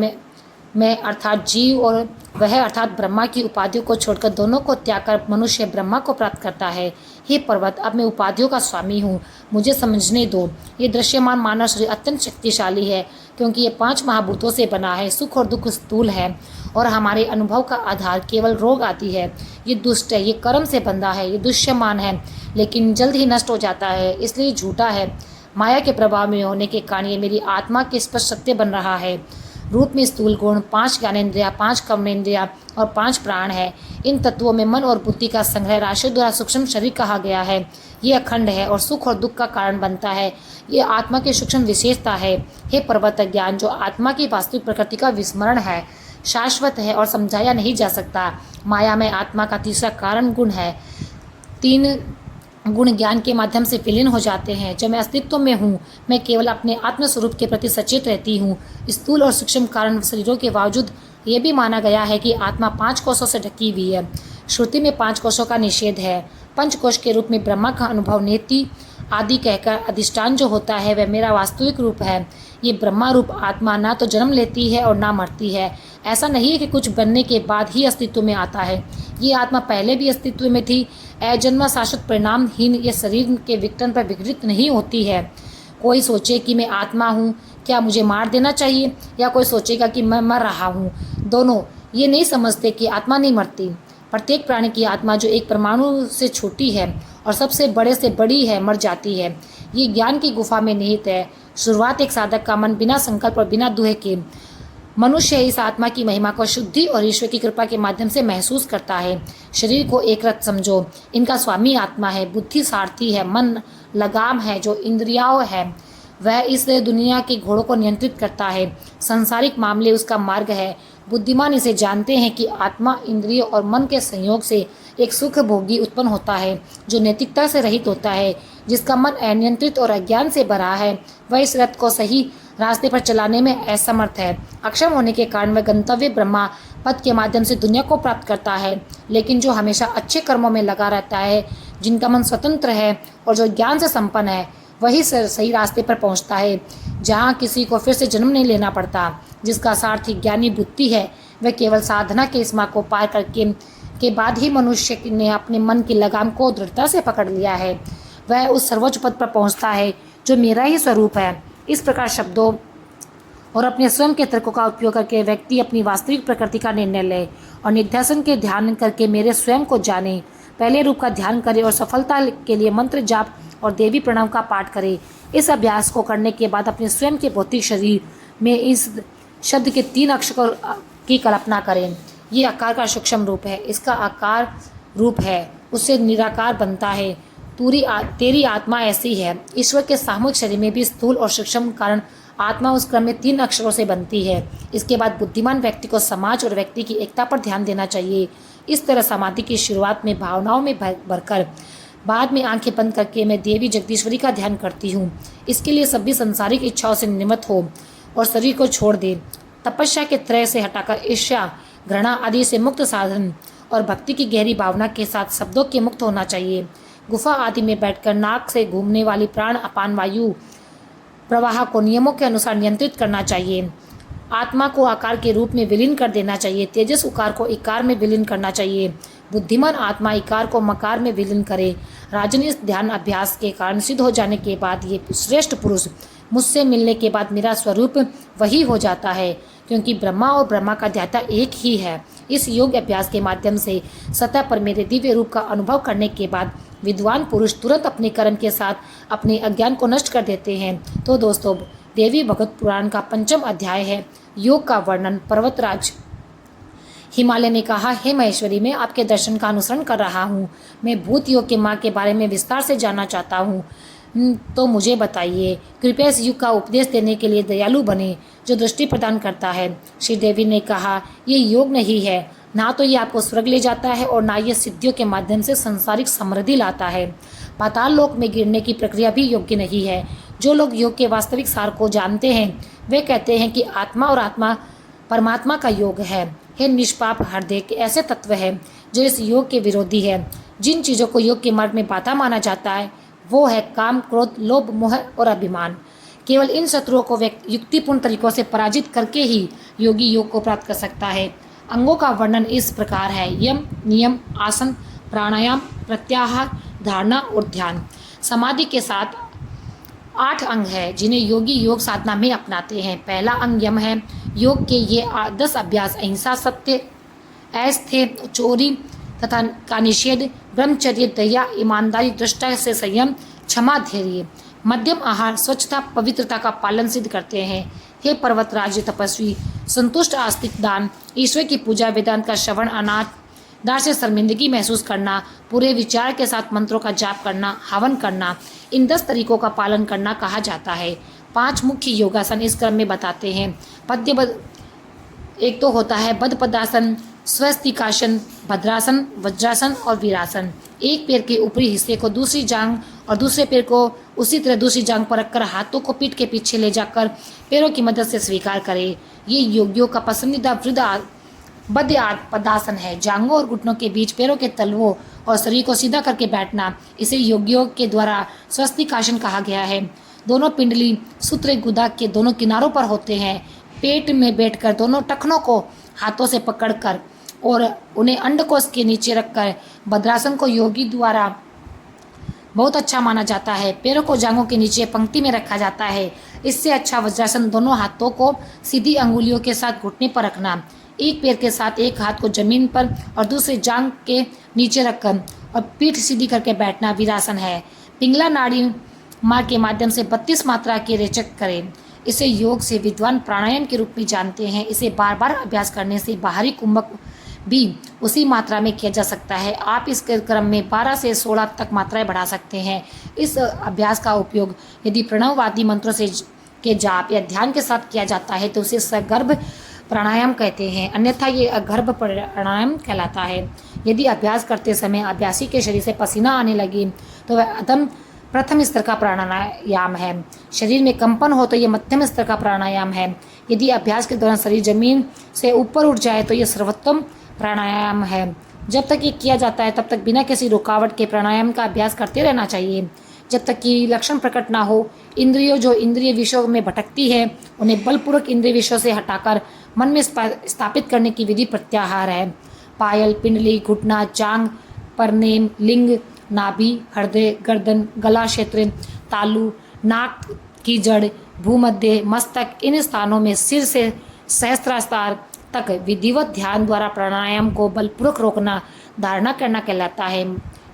मैं अर्थात जीव और वह अर्थात ब्रह्मा की उपाधियों को छोड़कर दोनों को त्याग कर मनुष्य ब्रह्मा को प्राप्त करता है। हे पर्वत, अब मैं उपाधियों का स्वामी हूँ, मुझे समझने दो। ये दृश्यमान मानव शरीर अत्यंत शक्तिशाली है, क्योंकि ये 5 महाभूतों से बना है। सुख और दुख स्थूल है और हमारे अनुभव का आधार केवल रोग आदि है। ये दुष्ट है, ये कर्म से बंधा है, ये दुष्यमान है, लेकिन जल्द ही नष्ट हो जाता है, इसलिए झूठा है। माया के प्रभाव में होने के कारण ये मेरी आत्मा के स्पष्ट सत्य बन रहा है। रूप में स्थूल गुण, 5 ज्ञानेंद्रिया, 5 कर्मेंद्रिया और 5 प्राण है। इन तत्वों में मन और बुद्धि का संग्रह राशि द्वारा सूक्ष्म शरीर कहा गया है। ये अखंड है और सुख और दुख का कारण बनता है। ये आत्मा की सूक्ष्म विशेषता है। हे पर्वत, ज्ञान जो आत्मा की वास्तविक प्रकृति का विस्मरण है, शाश्वत है और समझाया नहीं जा सकता। माया में आत्मा का तीसरा कारण गुण है। 3 गुण ज्ञान के माध्यम से विलीन हो जाते हैं। जब मैं अस्तित्व में हूँ, मैं केवल अपने आत्मस्वरूप के प्रति सचेत रहती हूँ। स्थूल और सूक्ष्म कारण शरीरों के बावजूद ये भी माना गया है कि आत्मा 5 कोशों से ढकी हुई है। श्रुति में 5 कोशों का निषेध है। पंचकोश के रूप में ब्रह्मा का अनुभव नेति आदि कहकर अधिष्ठान जो होता है वह मेरा वास्तविक रूप है। ये ब्रह्मा रूप आत्मा ना तो जन्म लेती है और ना मरती है। ऐसा नहीं है कि कुछ बनने के बाद ही अस्तित्व में आता है। ये आत्मा पहले भी अस्तित्व में थी। अजन्मा शाश्वत परिणामहीन ये शरीर के विघटन पर विकृत नहीं होती है। कोई सोचे कि मैं आत्मा हूँ, क्या मुझे मार देना चाहिए, या कोई सोचेगा कि मैं मर रहा हूँ। दोनों ये नहीं समझते कि आत्मा नहीं मरती। प्रत्येक प्राणी की आत्मा जो एक परमाणु से छोटी है और सबसे बड़े से बड़ी है, मर जाती है। ये ज्ञान की गुफा में निहित है। शुरुआत एक साधक का मन बिना संकल्प और बिना दुहे के मनुष्य इस आत्मा की महिमा को शुद्धि और ईश्वर की कृपा के माध्यम से महसूस करता है। शरीर को एक रथ समझो, इनका स्वामी आत्मा है। बुद्धि सारथी है, मन लगाम है, जो इंद्रियाओं है वह इस दुनिया के घोड़ों को नियंत्रित करता है। सांसारिक मामले उसका मार्ग है। बुद्धिमान इसे जानते हैं कि आत्मा इंद्रियों और मन के संयोग से एक सुख भोगी उत्पन्न होता है, जो नैतिकता से रहित होता है। जिसका मन अनियंत्रित और अज्ञान से भरा है, वह इस रथ को सही रास्ते पर चलाने में असमर्थ है। अक्षम होने के कारण वह गंतव्य ब्रह्मा पद के माध्यम से दुनिया को प्राप्त करता है। लेकिन जो हमेशा अच्छे कर्मों में लगा रहता है, जिनका मन स्वतंत्र है और जो ज्ञान से संपन्न है, वही सही रास्ते पर पहुंचता है, जहां किसी को फिर से जन्म नहीं लेना पड़ता। जिसका सारथी ज्ञानी बुद्धि है, वह केवल साधना के सीमा को पार करके के बाद ही मनुष्य ने अपने मन की लगाम को दृढ़ता से पकड़ लिया है। वह उस सर्वोच्च पद पर पहुंचता है जो मेरा ही स्वरूप है। इस प्रकार शब्दों और अपने स्वयं के तर्कों का उपयोग करके व्यक्ति अपनी वास्तविक प्रकृति का निर्णय ले और निध्यासन के ध्यान करके मेरे स्वयं को जाने। पहले रूप का ध्यान करे और सफलता के लिए मंत्र जाप और देवी प्रणाम का पाठ करे। इस अभ्यास को करने के बाद अपने स्वयं के भौतिक शरीर में इस शब्द के 3 अक्षरों की कल्पना करें। ये आकार का सूक्ष्म रूप है, इसका आकार रूप है, उससे निराकार बनता है। तेरी आत्मा ऐसी है। ईश्वर के सामूहिक शरीर में भी स्थूल और सूक्ष्म कारण आत्मा उस क्रम में 3 अक्षरों से बनती है। इसके बाद बुद्धिमान व्यक्ति को समाज और व्यक्ति की एकता पर ध्यान देना चाहिए। इस तरह समाधि की शुरुआत में भावनाओं में भरकर बाद में आंखें बंद करके मैं देवी जगदीश्वरी का ध्यान करती हूँ। इसके लिए सभी संसारिक इच्छाओं से निवृत्त हो और शरीर को छोड़ दे। तपस्या के त्रय से हटाकर ईर्ष्या, घृणा आदि से मुक्त साधन और भक्ति की गहरी भावना के साथ शब्दों के मुक्त होना चाहिए। गुफा आदि में बैठकर नाक से घूमने वाली प्राण अपान वायु प्रवाह को नियमों के अनुसार नियंत्रित करना चाहिए। आत्मा को आकार के रूप में विलीन कर देना चाहिए। तेजस उकार को इकार में विलीन करना चाहिए। बुद्धिमान आत्मा इकार को मकार में विलीन करे। राजन, इस ध्यान अभ्यास के कारण सिद्ध हो जाने के बाद ये श्रेष्ठ पुरुष मुझसे मिलने के बाद मेरा स्वरूप वही हो जाता है, क्योंकि ब्रह्मा और ब्रह्मा का ध्याता एक ही है। इस योग अभ्यास के माध्यम से सतह पर मेरे दिव्य रूप का अनुभव करने के बाद विद्वान पुरुष तुरंत अपने कर्म के साथ अपने अज्ञान को नष्ट कर देते हैं। तो दोस्तों, देवी भगवत पुराण का 5वां अध्याय है योग का वर्णन। पर्वतराज, हिमालय ने कहा, हे महेश्वरी, मैं आपके दर्शन का अनुसरण कर रहा हूँ। मैं भूत योग के माँ के बारे में विस्तार से जानना चाहता हूँ। तो मुझे बताइए। कृपया इस युग का उपदेश देने के लिए दयालु बने, जो दृष्टि प्रदान करता है। श्रीदेवी ने कहा, ये योग नहीं है। ना तो ये आपको स्वर्ग ले जाता है और ना ये सिद्धियों के माध्यम से संसारिक समृद्धि लाता है। पाताल लोक में गिरने की प्रक्रिया भी योग्य नहीं है। जो लोग योग के वास्तविक सार को जानते हैं वे कहते हैं कि आत्मा और आत्मा परमात्मा का योग है। हे निष्पाप हृदय के ऐसे तत्व हैं जो इस योग के विरोधी है। जिन चीज़ों को योग के मार्ग में बाधा माना जाता है वो है काम, क्रोध, लोभ, मोह और अभिमान। केवल इन शत्रुओं को युक्तिपूर्ण तरीकों से पराजित करके ही योगी योग को प्राप्त कर सकता है। अंगों का वर्णन इस प्रकार है: यम, नियम, आसन, प्राणायाम, प्रत्याहार, धारणा और ध्यान। समाधि के साथ 8 अंग है जिन्हें योगी योग साधना में अपनाते हैं। पहला अंग यम है। योग के ये 10 अभ्यास अहिंसा, सत्य, अस्तेय, चोरी तथा का निषेध, ब्रह्मचर्य, दया, ईमानदारी, दृष्टा से संयम, क्षमा, धैर्य, मध्यम आहार, स्वच्छता, पवित्रता का पालन सिद्ध करते हैं। हे राज्य तपस्वी, संतुष्ट आस्तिक, दान, ईश्वर की पूजा, वेदांत का श्रवण, अनाथ दार से शर्मिंदगी महसूस करना, पूरे विचार के साथ मंत्रों का जाप करना, हवन करना, इन 10 तरीकों का पालन करना कहा जाता है। 5 मुख्य योगासन इस क्रम में बताते हैं। एक तो होता है बद्ध पदासन, स्वस्तिकासन, भद्रासन, वज्रासन और वीरासन। एक पैर के ऊपरी हिस्से को दूसरी जांघ और दूसरे पैर को उसी तरह दूसरी जांघ पर रखकर हाथों को पीठ के पीछे ले जाकर पैरों की मदद से स्वीकार करें। ये योगियों का पसंदीदा बद्ध पदासन है। जांघों और घुटनों के बीच पैरों के तलवों और शरीर को सीधा करके बैठना, इसे योगियों के द्वारा स्वस्तिकासन कहा गया है। दोनों पिंडली सूत्र गुदा के दोनों किनारों पर होते हैं। पेट में बैठकर दोनों टखनों को हाथों से पकड़कर और उन्हें अंडकोश के नीचे रखकर भद्रासन को योगी द्वारा बहुत अच्छा माना जाता है। पैरों को जांघों के नीचे पंक्ति में रखा जाता है। इससे अच्छा वज्रासन दोनों हाथों को सीधी अंगुलियों के साथ घुटने पर रखना, एक पैर के साथ एक हाथ को जमीन पर और दूसरे जांघ के नीचे रखकर और पीठ सीधी करके बैठना वीरासन है। पिंगला नाड़ी माँ के माध्यम से 32 मात्रा के रेचक करें। इसे योग से विद्वान प्राणायाम के रूप में जानते हैं। इसे बार बार अभ्यास करने से बाहरी कुंभक भी उसी मात्रा में किया जा सकता है। आप इस क्रम में 12 से 16 तक मात्राएं बढ़ा सकते हैं। इस अभ्यास का उपयोग यदि प्रणववादी मंत्रों से के जाप या ध्यान के साथ किया जाता है तो उसे सगर्भ प्राणायाम कहते हैं, अन्यथा ये अगर्भ प्राणायाम कहलाता है। यदि अभ्यास करते समय अभ्यासी के शरीर से पसीना आने लगे तो वह प्रथम स्तर का प्राणायाम है। शरीर में कंपन हो तो ये मध्यम स्तर का प्राणायाम है। यदि अभ्यास के दौरान शरीर जमीन से ऊपर उठ जाए तो ये सर्वोत्तम प्राणायाम है। जब तक ये किया जाता है तब तक बिना किसी रुकावट के प्राणायाम का अभ्यास करते रहना चाहिए जब तक कि लक्षण प्रकट ना हो। इंद्रियों जो इंद्रिय विषयों में भटकती है उन्हें बलपूर्वक इंद्रिय विषयों से हटाकर मन में स्थापित करने की विधि प्रत्याहार है। पायल, पिंडली, घुटना, जांघ, परनेम, लिंग, नाभि, हृदय, गर्दन, गला क्षेत्र, तालु, नाक की जड़, भूमध्य, मस्तक, इन स्थानों में सिर से सहस्त्रास्त्र तक विधिवत ध्यान द्वारा प्राणायाम को बलपूर्वक रोकना धारणा करना कहलाता है।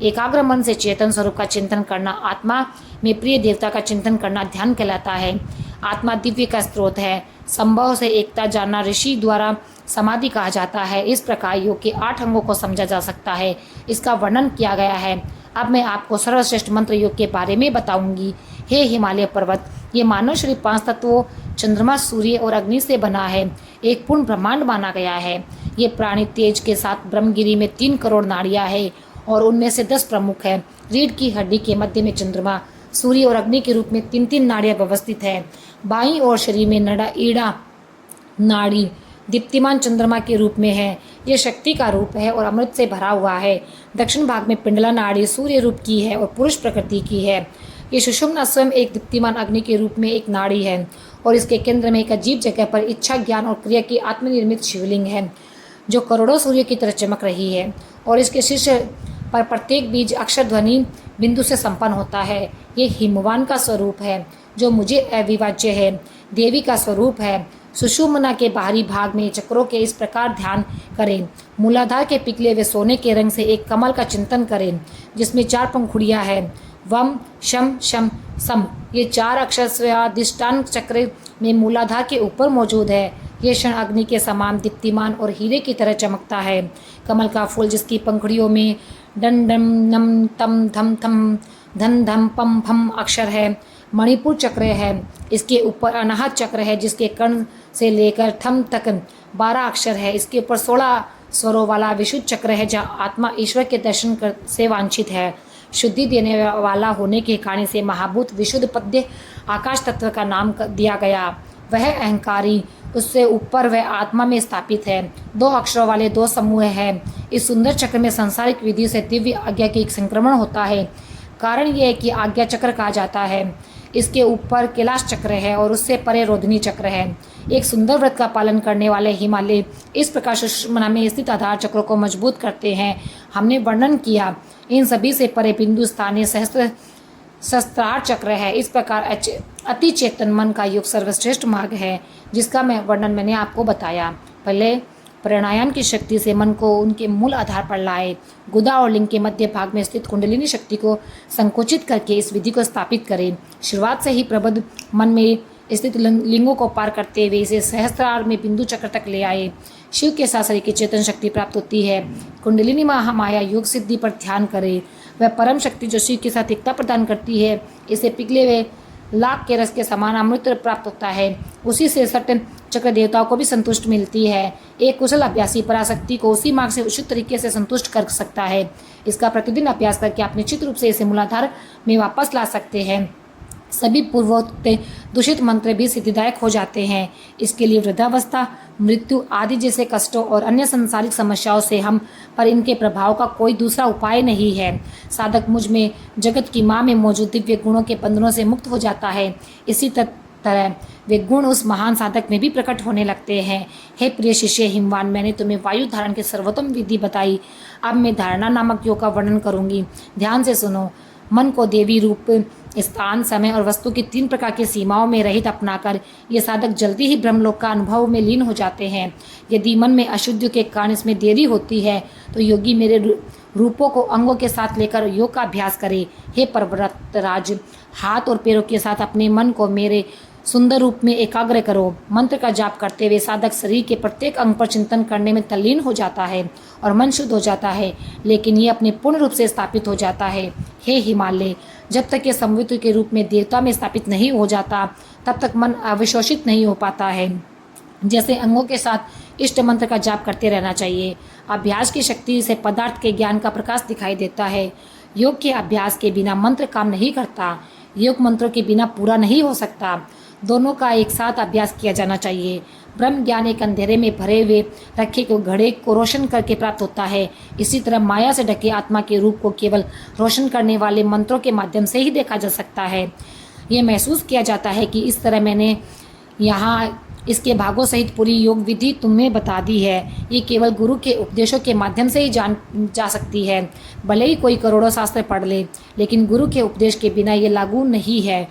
एकाग्र मन से चेतन स्वरूप का चिंतन करना, आत्मा में प्रिय देवता का चिंतन करना ध्यान कहलाता है। आत्मा दिव्य का स्रोत है। संभव से एकता जानना ऋषि द्वारा समाधि कहा जाता है। इस प्रकार योग के 8 अंगों को समझा जा सकता है। इसका वर्णन किया गया है। अब मैं आपको सर्वश्रेष्ठ मंत्र योग के बारे में बताऊंगी। हे हिमालय पर्वत, ये मानव शरीर 5 तत्वों चंद्रमा, सूर्य और अग्नि से बना है। एक पूर्ण ब्रह्मांड माना गया है। ये प्राणी तेज के साथ ब्रह्मगिरी में 3 करोड़ नाड़ियाँ हैं और उनमें से 10 प्रमुख हैं। रीढ़ की हड्डी के मध्य में चंद्रमा, सूर्य और अग्नि के रूप में 3-3 नाड़ियाँ व्यवस्थित हैं। बाईं ओर शरीर में ईड़ा नाड़ी दीप्तिमान चंद्रमा के रूप में है। यह शक्ति का रूप है और अमृत से भरा हुआ है। दक्षिण भाग में पिंडला नाड़ी सूर्य रूप की है और पुरुष प्रकृति की है। ये सुषुम्ना स्वयं एक दीप्तिमान अग्नि के रूप में एक नाड़ी है और इसके केंद्र में एक अजीब जगह पर इच्छा, ज्ञान और क्रिया की आत्मनिर्मित शिवलिंग है जो करोड़ों सूर्य की तरह चमक रही है और इसके शीर्ष पर प्रत्येक बीज अक्षर ध्वनि बिंदु से संपन्न होता है। ये हिमवान का स्वरूप है जो मुझे अविभाज्य है। देवी का स्वरूप है। सुषुम्ना के बाहरी भाग में चक्रों के इस प्रकार ध्यान करें। मूलाधार के पिघले हुए सोने के रंग से एक कमल का चिंतन करें जिसमें 4 पंखुड़ियां हैं। वम, शम, शम, सम, ये 4 अक्षर स्वाधिष्ठान चक्र में मूलाधार के ऊपर मौजूद है। ये क्षण अग्नि के समान दीप्तिमान और हीरे की तरह चमकता है। कमल का फूल जिसकी पंखुड़ियों में डन डम नम तम धम थम धन धम पम फम अक्षर है। मणिपुर चक्र है, इसके ऊपर अनाहत चक्र है जिसके कर्ण से लेकर थम तक 12 अक्षर है। इसके ऊपर 16 स्वरों वाला विशुद्ध चक्र है जहाँ आत्मा ईश्वर के दर्शन से वांछित है। शुद्धि देने वाला होने के कारण से महाभूत विशुद्ध पद्य आकाश तत्व का नाम दिया गया। वह अहंकारी, उससे ऊपर वह आत्मा में स्थापित है। 2 अक्षरों वाले 2 समूह हैं। इस सुंदर चक्र में सांसारिक विधि से दिव्य आज्ञा की संक्रमण होता है। कारण यह है कि आज्ञा चक्र कहा जाता है। इसके ऊपर कैलाश चक्र है और उससे परे रोधनी चक्र है। एक सुंदर व्रत का पालन करने वाले हिमालय इस प्रकार सुषुम्ना में स्थित आधार चक्रों को मजबूत करते हैं। हमने वर्णन किया इन सभी से परे बिंदु स्थानीय सहस्त्रार चक्र है। इस प्रकार अति चेतन मन का योग सर्वश्रेष्ठ मार्ग है जिसका वर्णन मैंने आपको बताया। पहले प्राणायाम की शक्ति से मन को उनके मूल आधार पर लाए। गुदा और लिंग के मध्य भाग में स्थित कुंडलिनी शक्ति को संकुचित करके इस विधि को स्थापित करें। शुरुआत से ही प्रबुद्ध मन में स्थित लिंगों को पार करते हुए इसे सहस्त्रार में बिंदु चक्र तक ले आए। शिव के साथ शरीर की चेतन शक्ति प्राप्त होती है। कुंडलिनी महामाया योग सिद्धि पर ध्यान करें। वह परम शक्ति जो शिव के साथ एकता प्रदान करती है, इसे पिघले हुए लाख के रस के समान अमृत प्राप्त होता है। उसी से सट चक्र देवताओं को भी संतुष्ट मिलती है। एक कुशल अभ्यासी पराशक्ति को उसी मार्ग से उचित तरीके से संतुष्ट कर सकता है। इसका प्रतिदिन अभ्यास करके आप निश्चित रूप से इसे मूलाधार में वापस ला सकते हैं। सभी पूर्वोक्त दूषित मंत्र भी सिद्धिदायक हो जाते हैं। इसके लिए वृद्धावस्था, मृत्यु आदि जैसे कष्टों और अन्य सांसारिक समस्याओं से हम पर इनके प्रभाव का कोई दूसरा उपाय नहीं है। साधक मुझ में जगत की माँ में मौजूद दिव्य गुणों के बंधनों से मुक्त हो जाता है। इसी तरह वे गुण उस महान साधक में भी प्रकट होने लगते हैं। हे प्रिय शिष्य हिमवान, मैंने तुम्हें वायु धारण की सर्वोत्तम विधि बताई। अब मैं धारणा नामक योग का वर्णन करूंगी। ध्यान से सुनो। मन को देवी रूप, स्थान, समय और वस्तु की 3 प्रकार की सीमाओं में रहित अपनाकर ये साधक जल्दी ही ब्रह्मलोक का अनुभव में लीन हो जाते हैं। यदि मन में अशुद्धि के कारण इसमें देरी होती है तो योगी मेरे रूपों को अंगों के साथ लेकर योग का अभ्यास करे। हे पर्वतराज, हाथ और पैरों के साथ अपने मन को मेरे सुंदर रूप में एकाग्र करो। मंत्र का जाप करते हुए साधक शरीर के प्रत्येक अंग पर चिंतन करने में तल्लीन हो जाता है और मन शुद्ध हो जाता है, लेकिन ये अपने पूर्ण रूप से स्थापित हो जाता है। हे हिमालय, जब तक ये संवित के रूप में देवता में स्थापित नहीं हो जाता तब तक मन अविशोषित नहीं हो पाता है। जैसे अंगों के साथ इष्ट मंत्र का जाप करते रहना चाहिए। अभ्यास की शक्ति से पदार्थ के ज्ञान का प्रकाश दिखाई देता है। योग के अभ्यास के बिना मंत्र काम नहीं करता। योग मंत्रों के बिना पूरा नहीं हो सकता। दोनों का एक साथ अभ्यास किया जाना चाहिए। ब्रह्म ज्ञान एक अंधेरे में भरे हुए रखे को घड़े को रोशन करके प्राप्त होता है। इसी तरह माया से ढके आत्मा के रूप को केवल रोशन करने वाले मंत्रों के माध्यम से ही देखा जा सकता है। यह महसूस किया जाता है कि इस तरह मैंने यहाँ इसके भागों सहित पूरी योग विधि तुम्हें बता दी है। ये केवल गुरु के उपदेशों के माध्यम से ही जान जा सकती है। भले ही कोई करोड़ों शास्त्र पढ़ ले, लेकिन गुरु के उपदेश के बिना ये लागू नहीं है।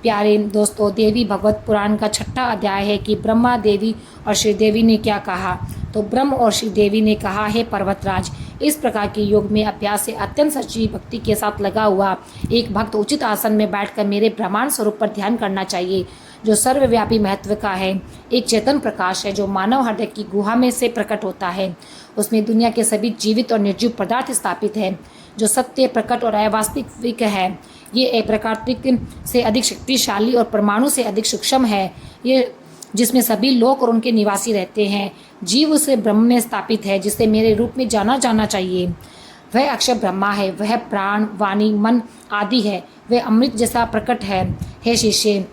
प्यारे दोस्तों, देवी भगवत पुराण का 6वां अध्याय है कि ब्रह्मा देवी और श्रीदेवी ने क्या कहा। तो ब्रह्म और श्रीदेवी ने कहा, हे पर्वतराज, इस प्रकार के योग में अभ्यास से अत्यंत सच्ची भक्ति के साथ लगा हुआ एक भक्त उचित आसन में बैठकर मेरे ब्रह्मांड स्वरूप पर ध्यान करना चाहिए, जो सर्वव्यापी महत्व का है। एक चेतन प्रकाश है जो मानव हृदय की गुहा में से प्रकट होता है। उसमें दुनिया के सभी जीवित और निर्जीव पदार्थ स्थापित है, जो सत्य, प्रकट और अवास्तविक है। ये एक प्राकृतिक से अधिक शक्तिशाली और परमाणु से अधिक सूक्ष्म है। ये जिसमें सभी लोग और उनके निवासी रहते हैं। जीव उस ब्रह्म में स्थापित है जिसे मेरे रूप में जाना जाना चाहिए। वह अक्षर ब्रह्मा है। वह प्राण, वाणी, मन आदि है। वह अमृत जैसा प्रकट है। हे शिष्य,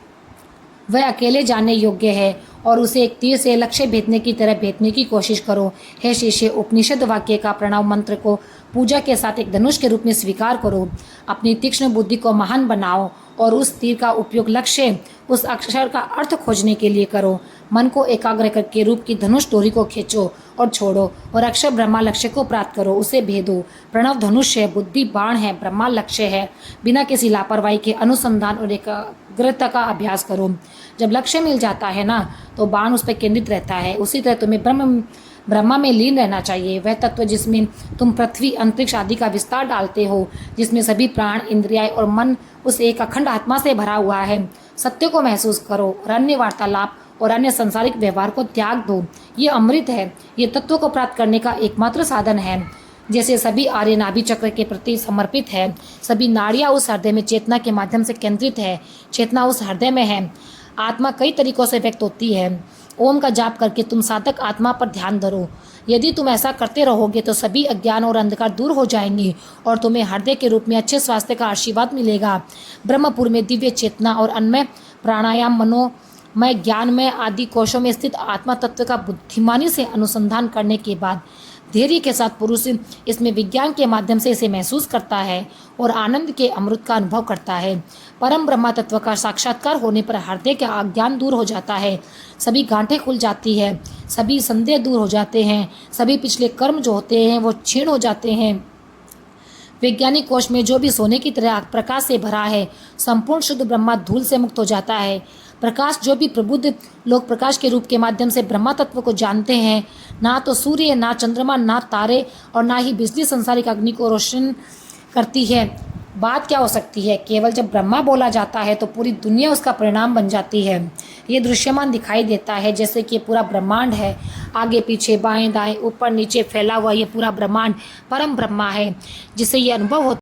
वह अकेले जानने योग्य है और उसे एक तीर से लक्ष्य भेदने की तरह भेदने की कोशिश करो। हे शिष्य, उपनिषद वाक्य का प्रणव मंत्र को पूजा के साथ एक धनुष के रूप में स्वीकार करो। अपनी तीक्ष्ण बुद्धि को महान बनाओ और उस तीर का उपयोग लक्ष्य, उस अक्षर का अर्थ खोजने के लिए करो। मन को एकाग्र करके रूप की धनुष डोरी को खींचो और छोड़ो और अक्षर ब्रह्मा लक्ष्य को प्राप्त करो, उसे भेदो। प्रणव धनुष है, बुद्धि बाण है, ब्रह्मा लक्ष्य है। बिना किसी लापरवाही के अनुसंधान और एकाग्रता का अभ्यास करो। जब लक्ष्य मिल जाता है ना, तो बाण उस पर केंद्रित रहता है। उसी तरह तुम्हें ब्रह्मा में लीन रहना चाहिए। वह तत्व जिसमें तुम पृथ्वी, अंतरिक्ष आदि का विस्तार डालते हो, जिसमें सभी प्राण, इंद्रियाएं और मन उस एक अखंड आत्मा से भरा हुआ है। सत्य को महसूस करो और अन्य वार्तालाप और अन्य सांसारिक व्यवहार को त्याग दो। ये अमृत है, ये तत्व को प्राप्त करने का एकमात्र साधन है। जैसे सभी आर्य नाभि चक्र के प्रति समर्पित है, सभी नाड़ियाँ उस हृदय में चेतना के माध्यम से केंद्रित है, चेतना उस हृदय में है। आत्मा कई तरीकों से व्यक्त होती है। ओम का जाप करके तुम साधक आत्मा पर ध्यान धरो। यदि तुम ऐसा करते रहोगे तो सभी अज्ञान और अंधकार दूर हो जाएंगे और तुम्हें हृदय के रूप में अच्छे स्वास्थ्य का आशीर्वाद मिलेगा। ब्रह्मपुर में दिव्य चेतना और अन्य प्राणायाम मनोमय ज्ञानमय आदि कोशों में स्थित आत्मा तत्व का बुद्धिमानी से अनुसंधान करने के बाद धैर्य के साथ पुरुष इसमें विज्ञान के माध्यम से इसे महसूस करता है और आनंद के अमृत का अनुभव करता है। परम ब्रह्मा तत्व का साक्षात्कार होने पर हृदय का अज्ञान दूर हो जाता है, सभी गांठें खुल जाती है, सभी संदेह दूर हो जाते हैं, सभी पिछले कर्म जो होते हैं वो क्षीण हो जाते हैं। वैज्ञानिक कोश में जो भी सोने की तरह प्रकाश से भरा है, संपूर्ण शुद्ध ब्रह्मा धूल से मुक्त हो जाता है। प्रकाश जो भी प्रबुद्ध लोग प्रकाश के रूप के माध्यम से ब्रह्मा तत्व को जानते हैं, ना तो सूर्य, ना चंद्रमा, ना तारे और ना ही बिजली संसारिक अग्नि को रोशन करती है। बात क्या हो सकती है? केवल जब ब्रह्मा बोला जाता है तो पूरी दुनिया उसका परिणाम बन जाती है। ये दृश्यमान दिखाई देता है जैसे कि पूरा ब्रह्मांड है, आगे पीछे बाएं दाएं ऊपर नीचे फैला हुआ ये पूरा ब्रह्मांड परम ब्रह्मा है, जिससे ये अनुभव होता